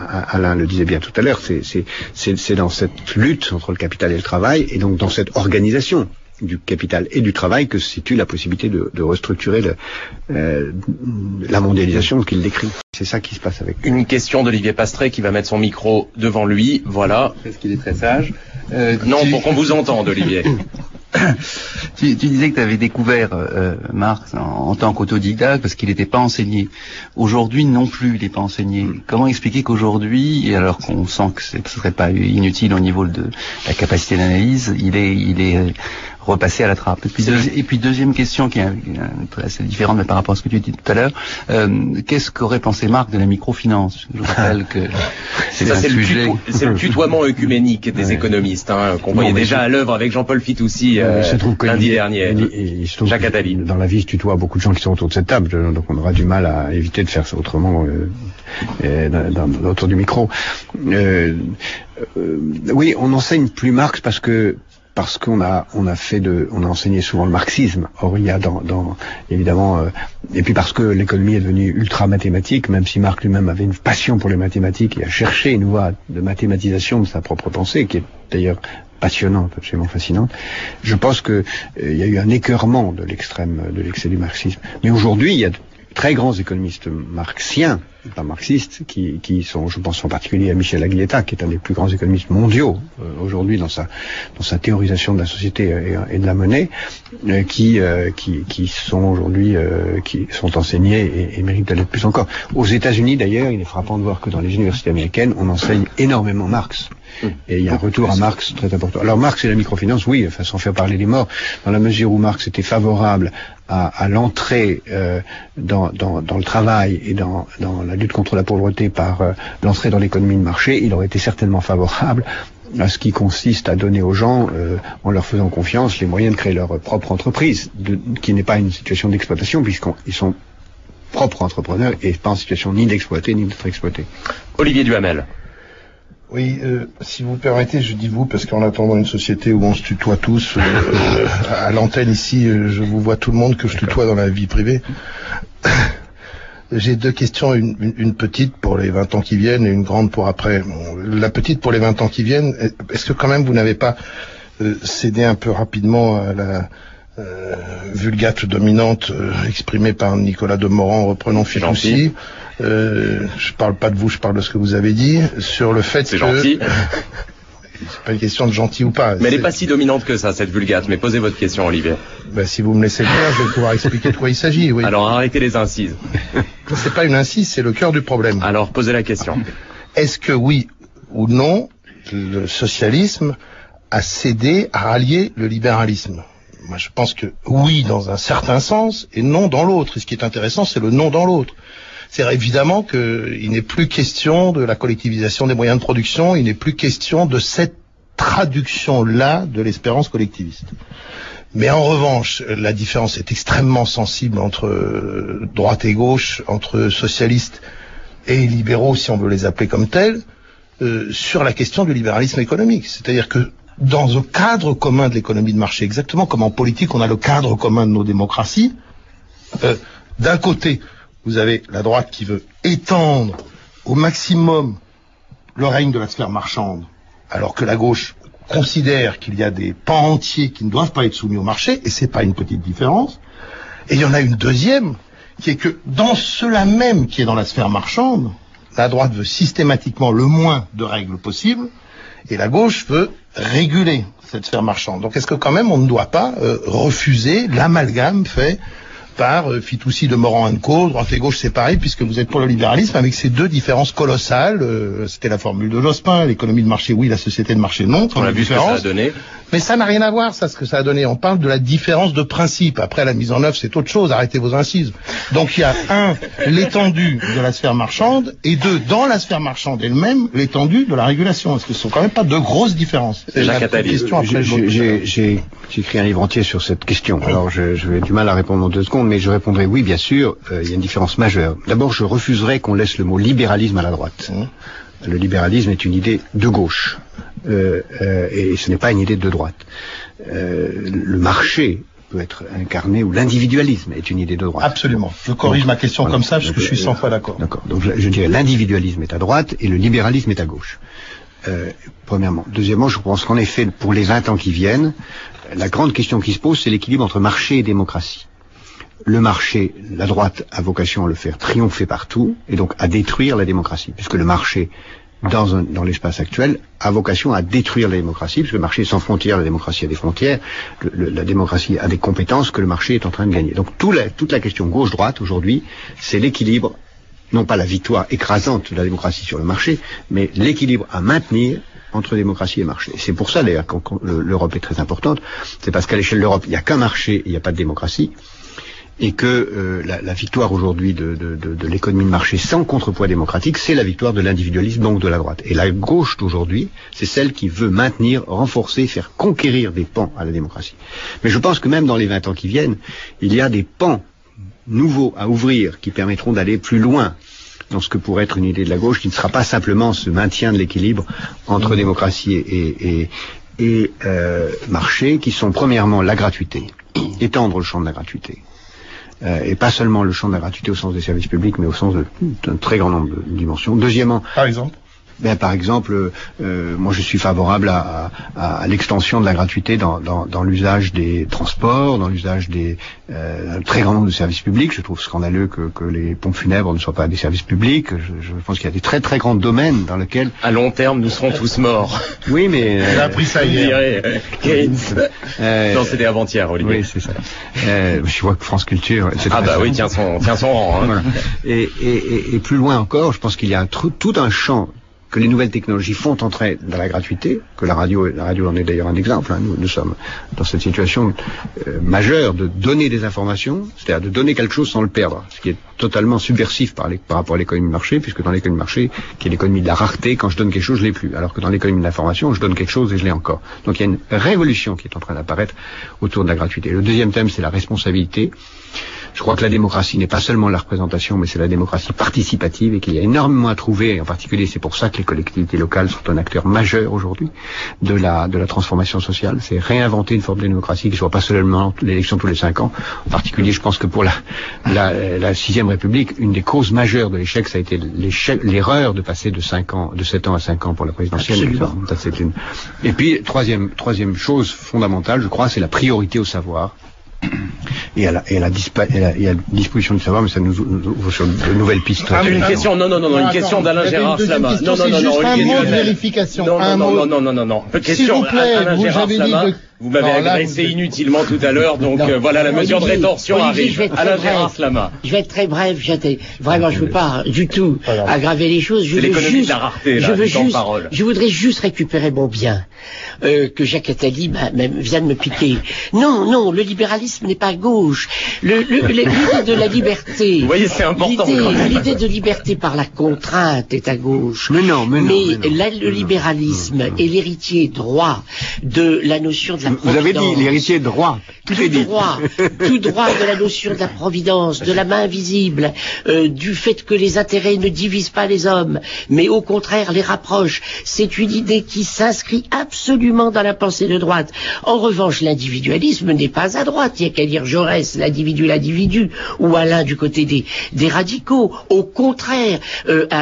S2: Alain le disait bien tout à l'heure, c'est dans cette lutte entre le capital et le travail, et donc dans cette organisation du capital et du travail que se situe la possibilité de restructurer la mondialisation qu'il décrit. C'est ça qui se passe avec.
S1: Une question d'Olivier Pastré qui va mettre son micro devant lui, voilà.
S5: Parce qu'il est très sage.
S1: Non, pour qu'on vous entende, Olivier.
S5: Tu disais que tu avais découvert Marx en tant qu'autodidacte parce qu'il n'était pas enseigné. Aujourd'hui non plus, il n'est pas enseigné. Comment expliquer qu'aujourd'hui, et alors qu'on sent que ce ne serait pas inutile au niveau de la capacité d'analyse, il est repasser à la trappe. Et puis deuxième question qui est assez différente mais par rapport à ce que tu dis tout à l'heure, qu'est-ce qu'aurait pensé Marx de la microfinance? Je rappelle que c'est un sujet...
S1: C'est le tutoiement œcuménique des économistes, qu'on voyait déjà à l'œuvre avec Jean-Paul Fitoussi lundi dernier. Jacques Attali.
S2: Dans la vie, je tutoie beaucoup de gens qui sont autour de cette table, donc on aura du mal à éviter de faire ça autrement autour du micro. Oui, on n'enseigne plus Marx parce qu'on a enseigné souvent le marxisme. Or, il y a évidemment, et puis parce que l'économie est devenue ultra mathématique, même si Marx lui-même avait une passion pour les mathématiques et a cherché une voie de mathématisation de sa propre pensée, qui est d'ailleurs passionnante, absolument fascinante. Je pense que il y a eu un écœurement de l'excès du marxisme. Mais aujourd'hui, il y a de très grands économistes marxiens, pas marxistes, qui sont, je pense en particulier à Michel Aglietta, qui est un des plus grands économistes mondiaux aujourd'hui dans sa théorisation de la société et de la monnaie, qui sont aujourd'hui qui sont enseignés et méritent d'aller plus encore. Aux États-Unis d'ailleurs, il est frappant de voir que dans les universités américaines, on enseigne énormément Marx. Et il y a un retour à Marx très important. Alors Marx et la microfinance, oui, enfin, sans faire parler des morts, dans la mesure où Marx était favorable à l'entrée dans le travail et dans la lutte contre la pauvreté par l'entrée dans l'économie de marché, il aurait été certainement favorable à ce qui consiste à donner aux gens, en leur faisant confiance, les moyens de créer leur propre entreprise, qui n'est pas une situation d'exploitation, puisqu'ils sont propres entrepreneurs et pas en situation ni d'exploiter ni d'être exploités.
S1: Olivier Duhamel.
S6: Oui, si vous permettez, je dis vous, parce qu'en attendant une société où on se tutoie tous, à l'antenne ici, je vous vois tout le monde que je tutoie dans la vie privée. J'ai deux questions, une petite pour les 20 ans qui viennent et une grande pour après. Bon, la petite pour les 20 ans qui viennent, est-ce que quand même vous n'avez pas cédé un peu rapidement à la vulgate dominante exprimée par Nicolas Demorand en reprenant Fitoussi? Je parle pas de vous, je parle de ce que vous avez dit sur le fait que...
S1: C'est gentil.
S6: C'est pas une question de gentil ou pas.
S1: Mais elle n'est pas si dominante que ça, cette vulgate. Mais posez votre question, Olivier.
S6: Si vous me laissez le faire, je vais pouvoir expliquer de quoi il s'agit. Oui.
S1: Alors arrêtez les incises.
S6: C'est pas une incise, c'est le cœur du problème.
S1: Alors posez la question.
S6: Est-ce que oui ou non, le socialisme a cédé à rallier le libéralisme? Moi, je pense que oui dans un certain sens et non dans l'autre. Et ce qui est intéressant, c'est le non dans l'autre. C'est évidemment qu'il n'est plus question de la collectivisation des moyens de production, il n'est plus question de cette traduction-là de l'espérance collectiviste. Mais en revanche, la différence est extrêmement sensible entre droite et gauche, entre socialistes et libéraux, si on veut les appeler comme tels, sur la question du libéralisme économique. C'est-à-dire que dans un cadre commun de l'économie de marché, exactement comme en politique on a le cadre commun de nos démocraties, d'un côté, vous avez la droite qui veut étendre au maximum le règne de la sphère marchande, alors que la gauche considère qu'il y a des pans entiers qui ne doivent pas être soumis au marché, et c'est pas une petite différence. Et il y en a une deuxième, qui est que dans cela même qui est dans la sphère marchande, la droite veut systématiquement le moins de règles possibles, et la gauche veut réguler cette sphère marchande. Donc est-ce que quand même on ne doit pas refuser l'amalgame fait par Fitoussi de Morand & Co, droite et gauche c'est pareil, puisque vous êtes pour le libéralisme, avec ces deux différences colossales. C'était la formule de Jospin, l'économie de marché oui, la société de marché non.
S1: On a vu ce que ça a donné.
S6: Mais ça n'a rien à voir, ça, ce que ça a donné. On parle de la différence de principe. Après, la mise en œuvre, c'est autre chose. Arrêtez vos incises. Donc, il y a l'étendue de la sphère marchande, et dans la sphère marchande elle-même, l'étendue de la régulation. Parce que ce sont quand même pas deux grosses différences.
S1: C'est la question.
S2: J'ai écrit un livre entier sur cette question. Alors, je vais du mal à répondre en 2 secondes, mais je répondrai oui, bien sûr, il y a une différence majeure. D'abord, je refuserais qu'on laisse le mot libéralisme à la droite. Le libéralisme est une idée de gauche. Et ce n'est pas une idée de droite. Le marché peut être incarné, ou l'individualisme est une idée de droite.
S6: Absolument. Je corrige ma question comme ça, parce que je suis 100 fois d'accord.
S2: D'accord. Donc je dirais l'individualisme est à droite et le libéralisme est à gauche. Premièrement. Deuxièmement, je pense qu'en effet, pour les 20 ans qui viennent, la grande question qui se pose, c'est l'équilibre entre marché et démocratie. Le marché, la droite a vocation à le faire triompher partout, et donc à détruire la démocratie, puisque le marché, dans l'espace actuel, a vocation à détruire la démocratie, puisque le marché est sans frontières, la démocratie a des frontières, la démocratie a des compétences que le marché est en train de gagner. Donc toute la question gauche-droite aujourd'hui, c'est l'équilibre, non pas la victoire écrasante de la démocratie sur le marché, mais l'équilibre à maintenir entre démocratie et marché. Et c'est pour ça d'ailleurs que l'Europe est très importante, c'est parce qu'à l'échelle de l'Europe, il n'y a qu'un marché et il n'y a pas de démocratie, et que la victoire aujourd'hui de l'économie de marché sans contrepoids démocratique, c'est la victoire de l'individualisme, donc de la droite. Et la gauche d'aujourd'hui, c'est celle qui veut maintenir, renforcer, faire conquérir des pans à la démocratie. Mais je pense que même dans les 20 ans qui viennent, il y a des pans nouveaux à ouvrir qui permettront d'aller plus loin dans ce que pourrait être une idée de la gauche, qui ne sera pas simplement ce maintien de l'équilibre entre démocratie et marché, qui sont premièrement la gratuité, étendre le champ de la gratuité. Et pas seulement le champ de la gratuité au sens des services publics, mais au sens d'un très grand nombre de dimensions. Deuxièmement, par exemple, moi je suis favorable à l'extension de la gratuité dans l'usage des transports, dans l'usage des très grand nombre de services publics. Je trouve scandaleux que les pompes funèbres ne soient pas des services publics. Je pense qu'il y a des très très grands domaines dans lesquels...
S1: À long terme, nous serons tous morts.
S2: Oui, mais...
S6: J'ai appris ça hier.
S1: Keynes. Non, c'était avant-hier, Olivier.
S2: Oui, c'est ça. Je vois que France Culture...
S1: Ah bah oui, tient son rang. Hein.
S2: Voilà. Et plus loin encore, je pense qu'il y a tout un champ que les nouvelles technologies font entrer dans la gratuité, que la radio en est d'ailleurs un exemple. Hein. Nous sommes dans cette situation majeure de donner des informations, c'est-à-dire de donner quelque chose sans le perdre, ce qui est totalement subversif par rapport à l'économie de marché, puisque dans l'économie de marché, qui est l'économie de la rareté, quand je donne quelque chose, je l'ai plus, alors que dans l'économie de l'information, je donne quelque chose et je l'ai encore. Donc il y a une révolution qui est en train d'apparaître autour de la gratuité. Le deuxième thème, c'est la responsabilité. Je crois que la démocratie n'est pas seulement la représentation, mais c'est la démocratie participative, et qu'il y a énormément à trouver, et en particulier c'est pour ça que les collectivités locales sont un acteur majeur aujourd'hui de la transformation sociale. C'est réinventer une forme de démocratie qui ne soit pas seulement l'élection tous les 5 ans. En particulier, je pense que pour la 6e République, une des causes majeures de l'échec, ça a été l'erreur de passer de 7 ans à 5 ans pour la présidentielle. Ça, c'est une... Et puis, troisième chose fondamentale, je crois, c'est la priorité au savoir. Et à la disposition du savoir, mais ça nous ouvre sur de nouvelles pistes.
S1: Une question, une question d'Alain Gérard Slama.
S6: Non, un mot de vérification.
S1: Non. Question Alain Gérard Slama. Vous m'avez agressé inutilement tout à l'heure, donc voilà, la mesure de rétorsion arrive. Alain Gérard Slama.
S3: Je vais être très bref, vraiment, je veux pas du tout aggraver les choses.
S1: C'est l'économie de la rareté, là,
S3: je voudrais juste récupérer mon bien, que Jacques Attali vient de me piquer. Non, le libéralisme n'est pas gauche. L'idée de la liberté.
S1: Vous voyez, c'est important.
S3: L'idée de liberté par la contrainte est à gauche.
S2: Mais non.
S3: Le libéralisme est l'héritier droit de la notion de la providence.
S2: Vous avez dit l'héritier droit.
S3: Tout droit de la notion de la providence, de la main invisible, du fait que les intérêts ne divisent pas les hommes, mais au contraire les rapprochent. C'est une idée qui s'inscrit absolument dans la pensée de droite. En revanche, l'individualisme n'est pas à droite. Il n'y a qu'à dire Jaurès, l'individu, ou Alain du côté des radicaux. Au contraire,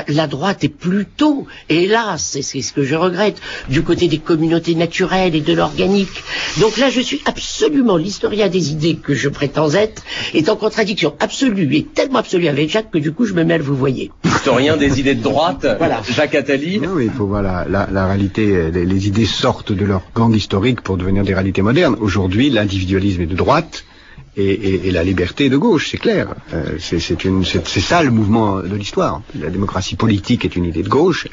S3: la droite est plutôt, hélas, c'est ce que je regrette, du côté des communautés naturelles et de l'organique. Donc là, je suis absolument l'historien des idées que je prétends être, est en contradiction absolue, et tellement absolue avec Jacques que du coup je me mêle, vous voyez.
S1: Historien des idées de droite, voilà. Jacques Attali.
S2: Non, il faut voir la réalité, les idées sortent de leur gang historique pour devenir des réalités modernes. Aujourd'hui, l'individualisme est de droite, et la liberté de gauche, c'est clair. C'est ça le mouvement de l'histoire. La démocratie politique est une idée de gauche,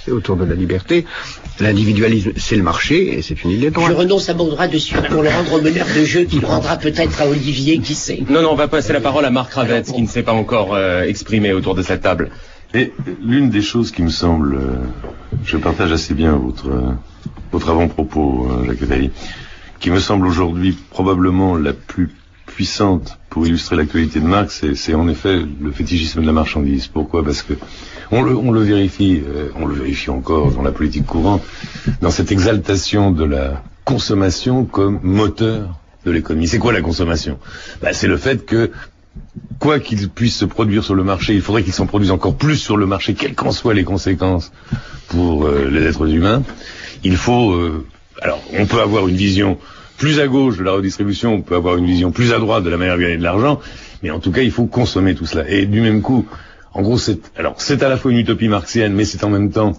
S2: c'est autour de la liberté. L'individualisme, c'est le marché, et c'est une idée de droite.
S3: Je renonce à mon droit de suite pour le rendre au meneur de jeu qui le rendra peut-être à Olivier, qui sait.
S1: Non, on va passer la parole à Marc Ravetz, qui ne s'est pas encore exprimé autour de cette table.
S7: Et l'une des choses qui me semble, je partage assez bien votre avant-propos, Jacques Attali, qui me semble aujourd'hui probablement la plus puissante pour illustrer l'actualité de Marx, c'est en effet le fétichisme de la marchandise. Pourquoi ? Parce que on le vérifie encore dans la politique courante, dans cette exaltation de la consommation comme moteur de l'économie. C'est quoi la consommation ? C'est le fait que quoi qu'il puisse se produire sur le marché, il faudrait qu'il s'en produise encore plus sur le marché, quelles qu'en soient les conséquences pour les êtres humains. Il faut... alors, on peut avoir une vision plus à gauche de la redistribution, on peut avoir une vision plus à droite de la manière de gagner de l'argent, mais en tout cas, il faut consommer tout cela. Et du même coup, en gros, c'est à la fois une utopie marxienne, mais c'est en même temps,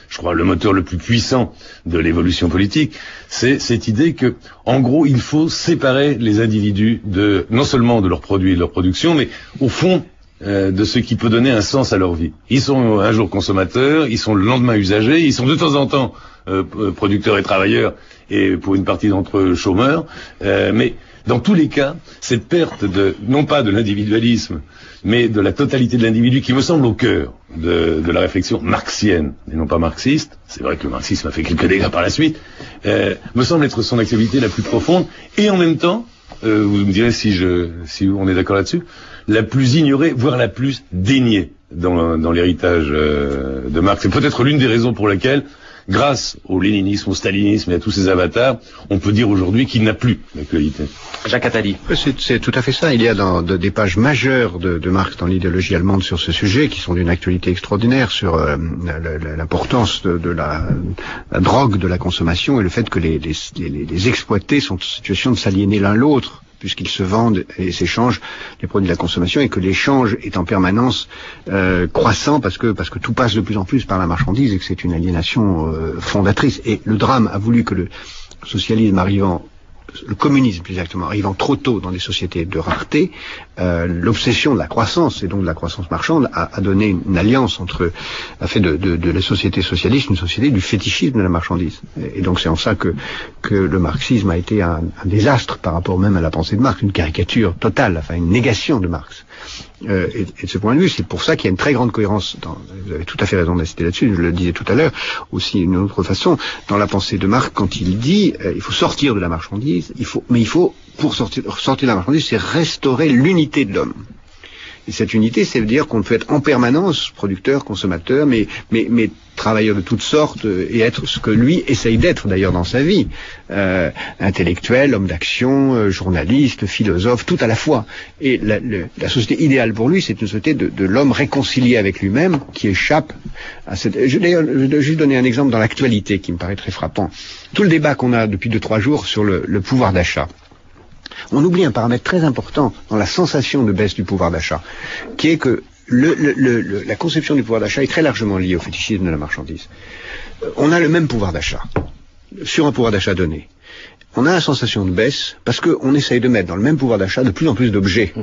S7: je crois, le moteur le plus puissant de l'évolution politique, c'est cette idée que, en gros, il faut séparer les individus non seulement de leurs produits et de leur production, mais au fond, de ce qui peut donner un sens à leur vie. Ils sont un jour consommateurs, ils sont le lendemain usagers, ils sont de temps en temps producteurs et travailleurs, et pour une partie d'entre eux chômeurs, mais dans tous les cas, cette perte non pas de l'individualisme, mais de la totalité de l'individu qui me semble au cœur de la réflexion marxienne, et non pas marxiste, c'est vrai que le marxisme a fait quelques dégâts par la suite, me semble être son activité la plus profonde, et en même temps, vous me direz si on est d'accord là-dessus, la plus ignorée, voire la plus déniée dans l'héritage de Marx. C'est peut-être l'une des raisons pour lesquelles, grâce au léninisme, au stalinisme et à tous ces avatars, on peut dire aujourd'hui qu'il n'a plus d'actualité.
S1: Jacques Attali.
S2: C'est tout à fait ça. Il y a des pages majeures de Marx dans l'idéologie allemande sur ce sujet, qui sont d'une actualité extraordinaire sur l'importance de la drogue de la consommation et le fait que les exploités sont en situation de s'aliéner l'un l'autre, puisqu'ils se vendent et s'échangent les produits de la consommation, et que l'échange est en permanence croissant parce que tout passe de plus en plus par la marchandise et que c'est une aliénation fondatrice. Et le drame a voulu que le communisme plus exactement, arrivant trop tôt dans des sociétés de rareté, l'obsession de la croissance, et donc de la croissance marchande, a donné une alliance a fait de la société socialiste une société du fétichisme de la marchandise. Et donc c'est en ça que le marxisme a été un désastre par rapport même à la pensée de Marx, une caricature totale, enfin une négation de Marx. Et de ce point de vue, c'est pour ça qu'il y a une très grande cohérence vous avez tout à fait raison d'insister là-dessus, je le disais tout à l'heure, aussi d'une autre façon, dans la pensée de Marx, quand il dit il faut sortir de la marchandise, pour sortir de la marchandise, c'est restaurer l'unité de l'homme. Et cette unité, c'est dire qu'on peut être en permanence producteur, consommateur, mais travailleur de toutes sortes, et être ce que lui essaye d'être d'ailleurs dans sa vie. Intellectuel, homme d'action, journaliste, philosophe, tout à la fois. Et la société idéale pour lui, c'est une société de l'homme réconcilié avec lui-même, qui échappe à cette... Je vais juste donner un exemple dans l'actualité qui me paraît très frappant. Tout le débat qu'on a depuis 2-3 jours sur le pouvoir d'achat. On oublie un paramètre très important dans la sensation de baisse du pouvoir d'achat, qui est que la conception du pouvoir d'achat est très largement liée au fétichisme de la marchandise. On a le même pouvoir d'achat, sur un pouvoir d'achat donné. On a la sensation de baisse parce qu'on essaye de mettre dans le même pouvoir d'achat de plus en plus d'objets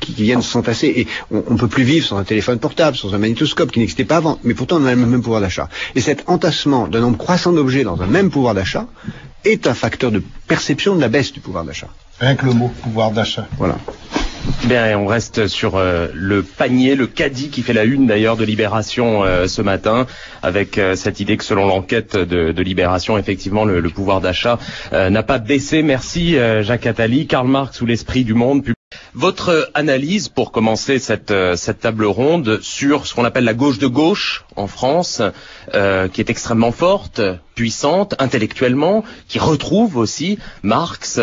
S2: qui viennent s'entasser. Et on peut plus vivre sans un téléphone portable, sans un magnétoscope qui n'existait pas avant. Mais pourtant, on a le même pouvoir d'achat. Et cet entassement d'un nombre croissant d'objets dans un même pouvoir d'achat est un facteur de perception de la baisse du pouvoir d'achat.
S6: Rien que le mot pouvoir d'achat.
S2: Voilà.
S1: Bien, on reste sur le panier, le caddie qui fait la une d'ailleurs de Libération ce matin, avec cette idée que selon l'enquête de Libération, effectivement, le pouvoir d'achat n'a pas baissé. Merci Jacques Attali. Karl Marx ou l'esprit du monde. Votre analyse, pour commencer cette table ronde, sur ce qu'on appelle la gauche de gauche en France, qui est extrêmement forte, puissante, intellectuellement, qui retrouve aussi Marx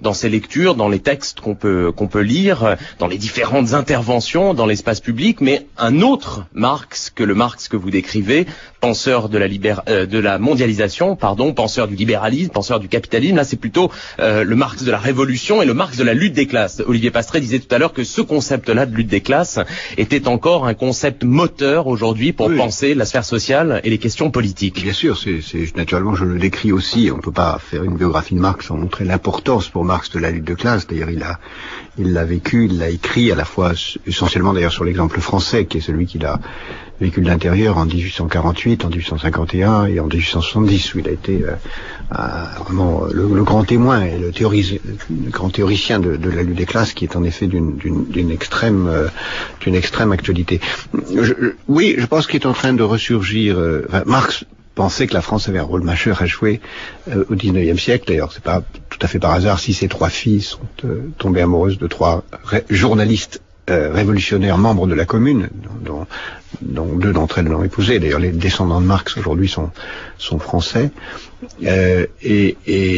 S1: dans ses lectures, dans les textes qu'on peut lire, dans les différentes interventions dans l'espace public, mais un autre Marx que le Marx que vous décrivez, penseur de la mondialisation, penseur du libéralisme, penseur du capitalisme. Là, c'est plutôt le Marx de la révolution et le Marx de la lutte des classes. Olivier Pastré disait tout à l'heure que ce concept-là de lutte des classes était encore un concept moteur aujourd'hui pour penser la sphère sociale et les questions politiques.
S2: Bien sûr, c'est naturellement, je le décris aussi. On ne peut pas faire une biographie de Marx sans montrer l'importance pour Marx de la lutte de classe. D'ailleurs, il l'a vécu, il l'a écrit à la fois, essentiellement d'ailleurs sur l'exemple français, qui est celui qu'il a vécu de l'intérieur en 1848, en 1851 et en 1870, où il a été vraiment le grand témoin et le grand théoricien de la lutte des classes, qui est en effet d'une extrême actualité. Oui, je pense qu'il est en train de ressurgir. Marx pensait que la France avait un rôle majeur à jouer au XIXe siècle. D'ailleurs, c'est pas tout à fait par hasard si ses 3 filles sont tombées amoureuses de 3 journalistes révolutionnaires membres de la Commune, dont 2 d'entre elles l'ont épousé. D'ailleurs, les descendants de Marx aujourd'hui sont français. Et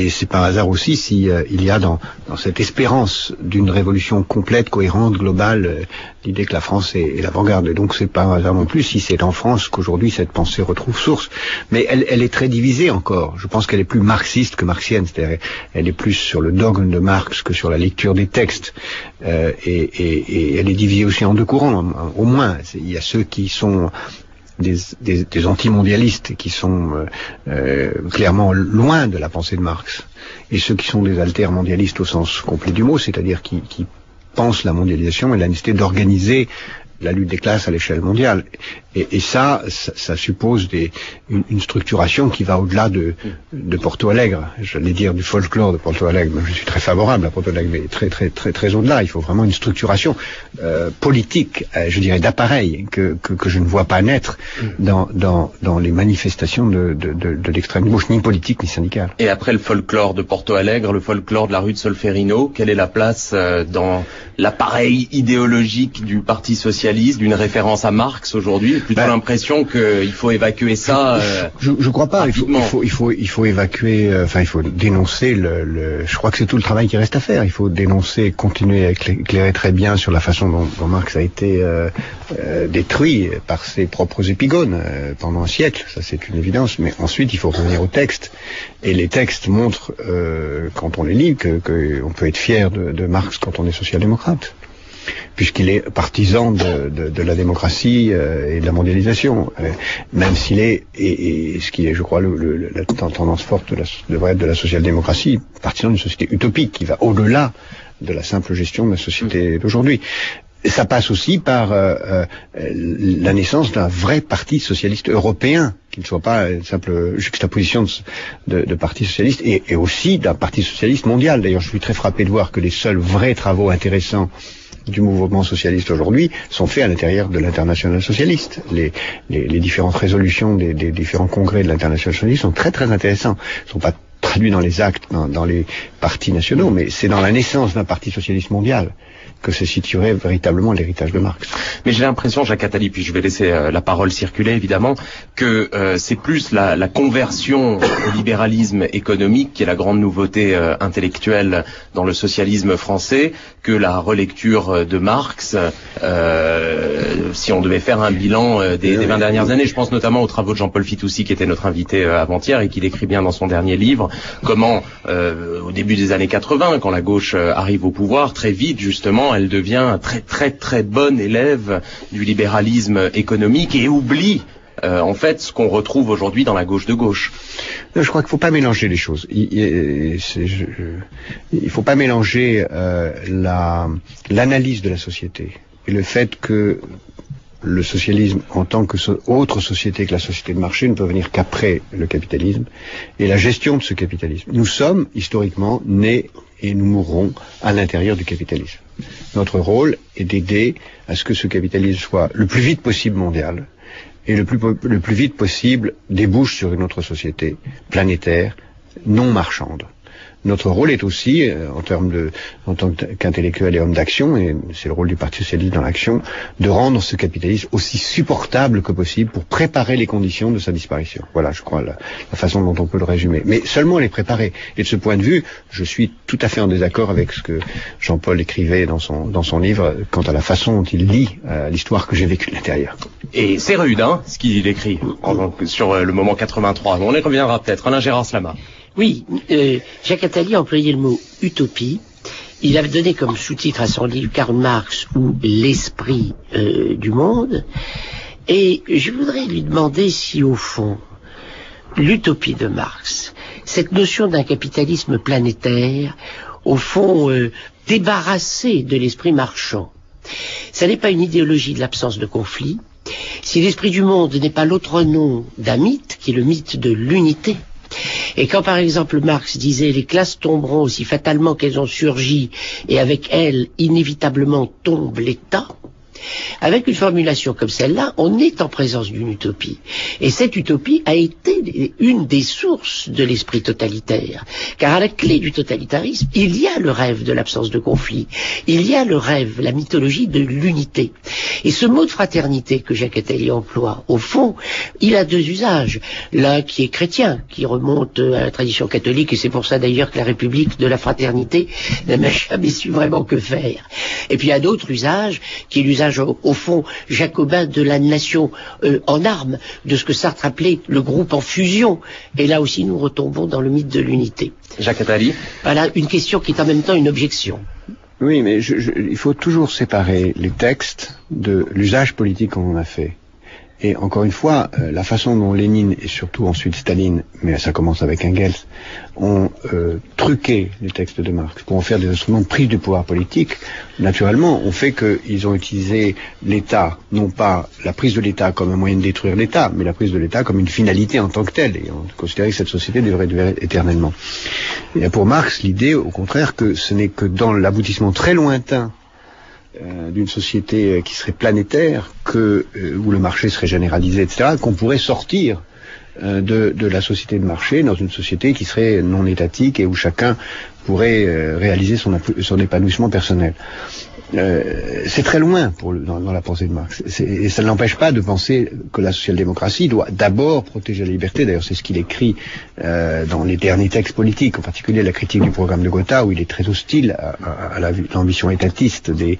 S2: c'est par hasard aussi si il y a dans cette espérance d'une révolution complète, cohérente, globale, l'idée que la France est l'avant-garde. Et donc c'est pas un hasard non plus si c'est en France qu'aujourd'hui cette pensée retrouve source. Mais elle est très divisée encore. Je pense qu'elle est plus marxiste que marxienne, c'est-à-dire elle est plus sur le dogme de Marx que sur la lecture des textes. Et elle est divisée aussi en 2 courants, au moins. Il y a ceux qui sont des antimondialistes qui sont clairement loin de la pensée de Marx, et ceux qui sont des altermondialistes au sens complet du mot, c'est-à-dire qui pensent la mondialisation et la nécessité d'organiser la lutte des classes à l'échelle mondiale. Et ça suppose une structuration qui va au-delà de Porto Alegre. J'allais dire du folklore de Porto Alegre, mais je suis très favorable à Porto Alegre, mais très au-delà. Il faut vraiment une structuration politique, je dirais d'appareil, que je ne vois pas naître dans les manifestations de l'extrême gauche, ni politique ni syndicale.
S1: Et après le folklore de Porto Alegre, le folklore de la rue de Solferino, quelle est la place dans l'appareil idéologique du Parti socialiste, d'une référence à Marx aujourd'hui? J'ai plutôt l'impression qu'il faut évacuer ça.
S2: Je crois pas. Il faut évacuer. Il faut dénoncer je crois que c'est tout le travail qui reste à faire. Il faut dénoncer, continuer à éclairer très bien sur la façon dont Marx a été détruit par ses propres épigones pendant un siècle. Ça, c'est une évidence. Mais ensuite, il faut revenir au texte. Et les textes montrent, quand on les lit, qu'on peut être fier de Marx quand on est social-démocrate, puisqu'il est partisan de la démocratie et de la mondialisation, même s'il est, et ce qui est, je crois, la tendance forte devrait être de la social-démocratie, partisan d'une société utopique qui va au-delà de la simple gestion de la société d'aujourd'hui. Ça passe aussi par la naissance d'un vrai parti socialiste européen, qui ne soit pas une simple juxtaposition de parti socialiste, et aussi d'un parti socialiste mondial. D'ailleurs, je suis très frappé de voir que les seuls vrais travaux intéressants du mouvement socialiste aujourd'hui sont faits à l'intérieur de l'international socialiste. Les différentes résolutions des différents congrès de l'international socialiste sont très très intéressants. Ils ne sont pas traduits dans les actes, dans les partis nationaux, mais c'est dans la naissance d'un parti socialiste mondial que se situerait véritablement l'héritage de Marx.
S1: Mais j'ai l'impression, Jacques Attali, puis je vais laisser la parole circuler évidemment, que c'est plus la conversion au libéralisme économique qui est la grande nouveauté intellectuelle dans le socialisme français que la relecture de Marx, si on devait faire un bilan des 20 dernières années. Je pense notamment aux travaux de Jean-Paul Fitoussi, qui était notre invité avant-hier et qui décrit bien dans son dernier livre comment au début des années 80, quand la gauche arrive au pouvoir, très vite justement, elle devient un très bonne élève du libéralisme économique et oublie en fait ce qu'on retrouve aujourd'hui dans la gauche de gauche.
S2: Je crois qu'il ne faut pas mélanger les choses. Il ne faut pas mélanger l'analyse de la société et le fait que le socialisme en tant que autre société que la société de marché ne peut venir qu'après le capitalisme et la gestion de ce capitalisme. Nous sommes historiquement nés et nous mourrons à l'intérieur du capitalisme. Notre rôle est d'aider à ce que ce capitalisme soit le plus vite possible mondial et le plus vite possible débouche sur une autre société planétaire, non marchande. Notre rôle est aussi, en tant qu'intellectuel et homme d'action, et c'est le rôle du Parti socialiste dans l'action, de rendre ce capitalisme aussi supportable que possible pour préparer les conditions de sa disparition. Voilà, je crois, la façon dont on peut le résumer. Mais seulement les préparer. Et de ce point de vue, je suis tout à fait en désaccord avec ce que Jean-Paul écrivait dans son livre quant à la façon dont il lit l'histoire que j'ai vécue de l'intérieur.
S1: Et c'est rude, hein, ce qu'il écrit sur le moment 83. On y reviendra peut-être. Alain Gérard Slama.
S3: Oui, Jacques Attali a employé le mot utopie. Il avait donné comme sous-titre à son livre Karl Marx ou l'esprit du monde. Et je voudrais lui demander si au fond, l'utopie de Marx, cette notion d'un capitalisme planétaire, au fond débarrassé de l'esprit marchand, ça n'est pas une idéologie de l'absence de conflit. Si l'esprit du monde n'est pas l'autre nom d'un mythe, qui est le mythe de l'unité, et quand par exemple Marx disait « les classes tomberont aussi fatalement qu'elles ont surgi, et avec elles inévitablement tombe l'État », avec une formulation comme celle-là, on est en présence d'une utopie. Et cette utopie a été une des sources de l'esprit totalitaire. Car à la clé du totalitarisme, il y a le rêve de l'absence de conflit. Il y a le rêve, la mythologie de l'unité. Et ce mot de fraternité que Jacques Attali emploie, au fond, il a deux usages. L'un qui est chrétien, qui remonte à la tradition catholique, et c'est pour ça d'ailleurs que la République de la fraternité n'a jamais su vraiment que faire. Et puis il y a d'autres usages, qui est l'usage au fond jacobin de la nation en armes, de ce que Sartre appelait le groupe en fusion. Et là aussi nous retombons dans le mythe de l'unité.
S1: Jacques Attali.
S3: Voilà une question qui est en même temps une objection.
S2: Oui, mais il faut toujours séparer les textes de l'usage politique qu'on en a fait. Et encore une fois, la façon dont Lénine et surtout ensuite Staline, mais ça commence avec Engels, ont truqué les textes de Marx pour en faire des instruments de prise du pouvoir politique, naturellement, on fait qu'ils ont utilisé l'État, non pas la prise de l'État comme un moyen de détruire l'État, mais la prise de l'État comme une finalité en tant que telle, et on considérait que cette société devrait durer éternellement. Et pour Marx, l'idée, au contraire, que ce n'est que dans l'aboutissement très lointain d'une société qui serait planétaire, où le marché serait généralisé, etc., qu'on pourrait sortir de la société de marché dans une société qui serait non étatique et où chacun pourrait réaliser son épanouissement personnel. C'est très loin dans la pensée de Marx. Et ça ne l'empêche pas de penser que la social-démocratie doit d'abord protéger la liberté. D'ailleurs, c'est ce qu'il écrit dans les derniers textes politiques, en particulier la critique du programme de Gotha, où il est très hostile à l'ambition étatiste des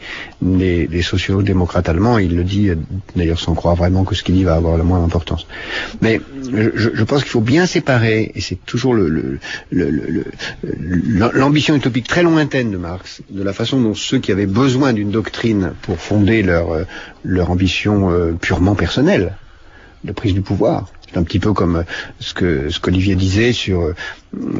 S2: sociaux-démocrates allemands. Il le dit d'ailleurs sans croire vraiment que ce qu'il dit va avoir la moindre importance. Mais je pense qu'il faut bien séparer, et c'est toujours l'ambition utopique très lointaine de Marx, de la façon dont ceux qui avaient besoin d'une doctrine pour fonder leur ambition purement personnelle de prise du pouvoir. C'est un petit peu comme ce qu'Olivier disait sur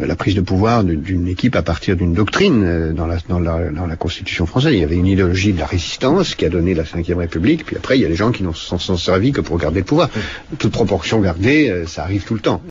S2: la prise de pouvoir d'une équipe à partir d'une doctrine dans la Constitution française. Il y avait une idéologie de la résistance qui a donné la Ve République, puis après il y a des gens qui n'en sont servis que pour garder le pouvoir. Toute proportion gardée, ça arrive tout le temps.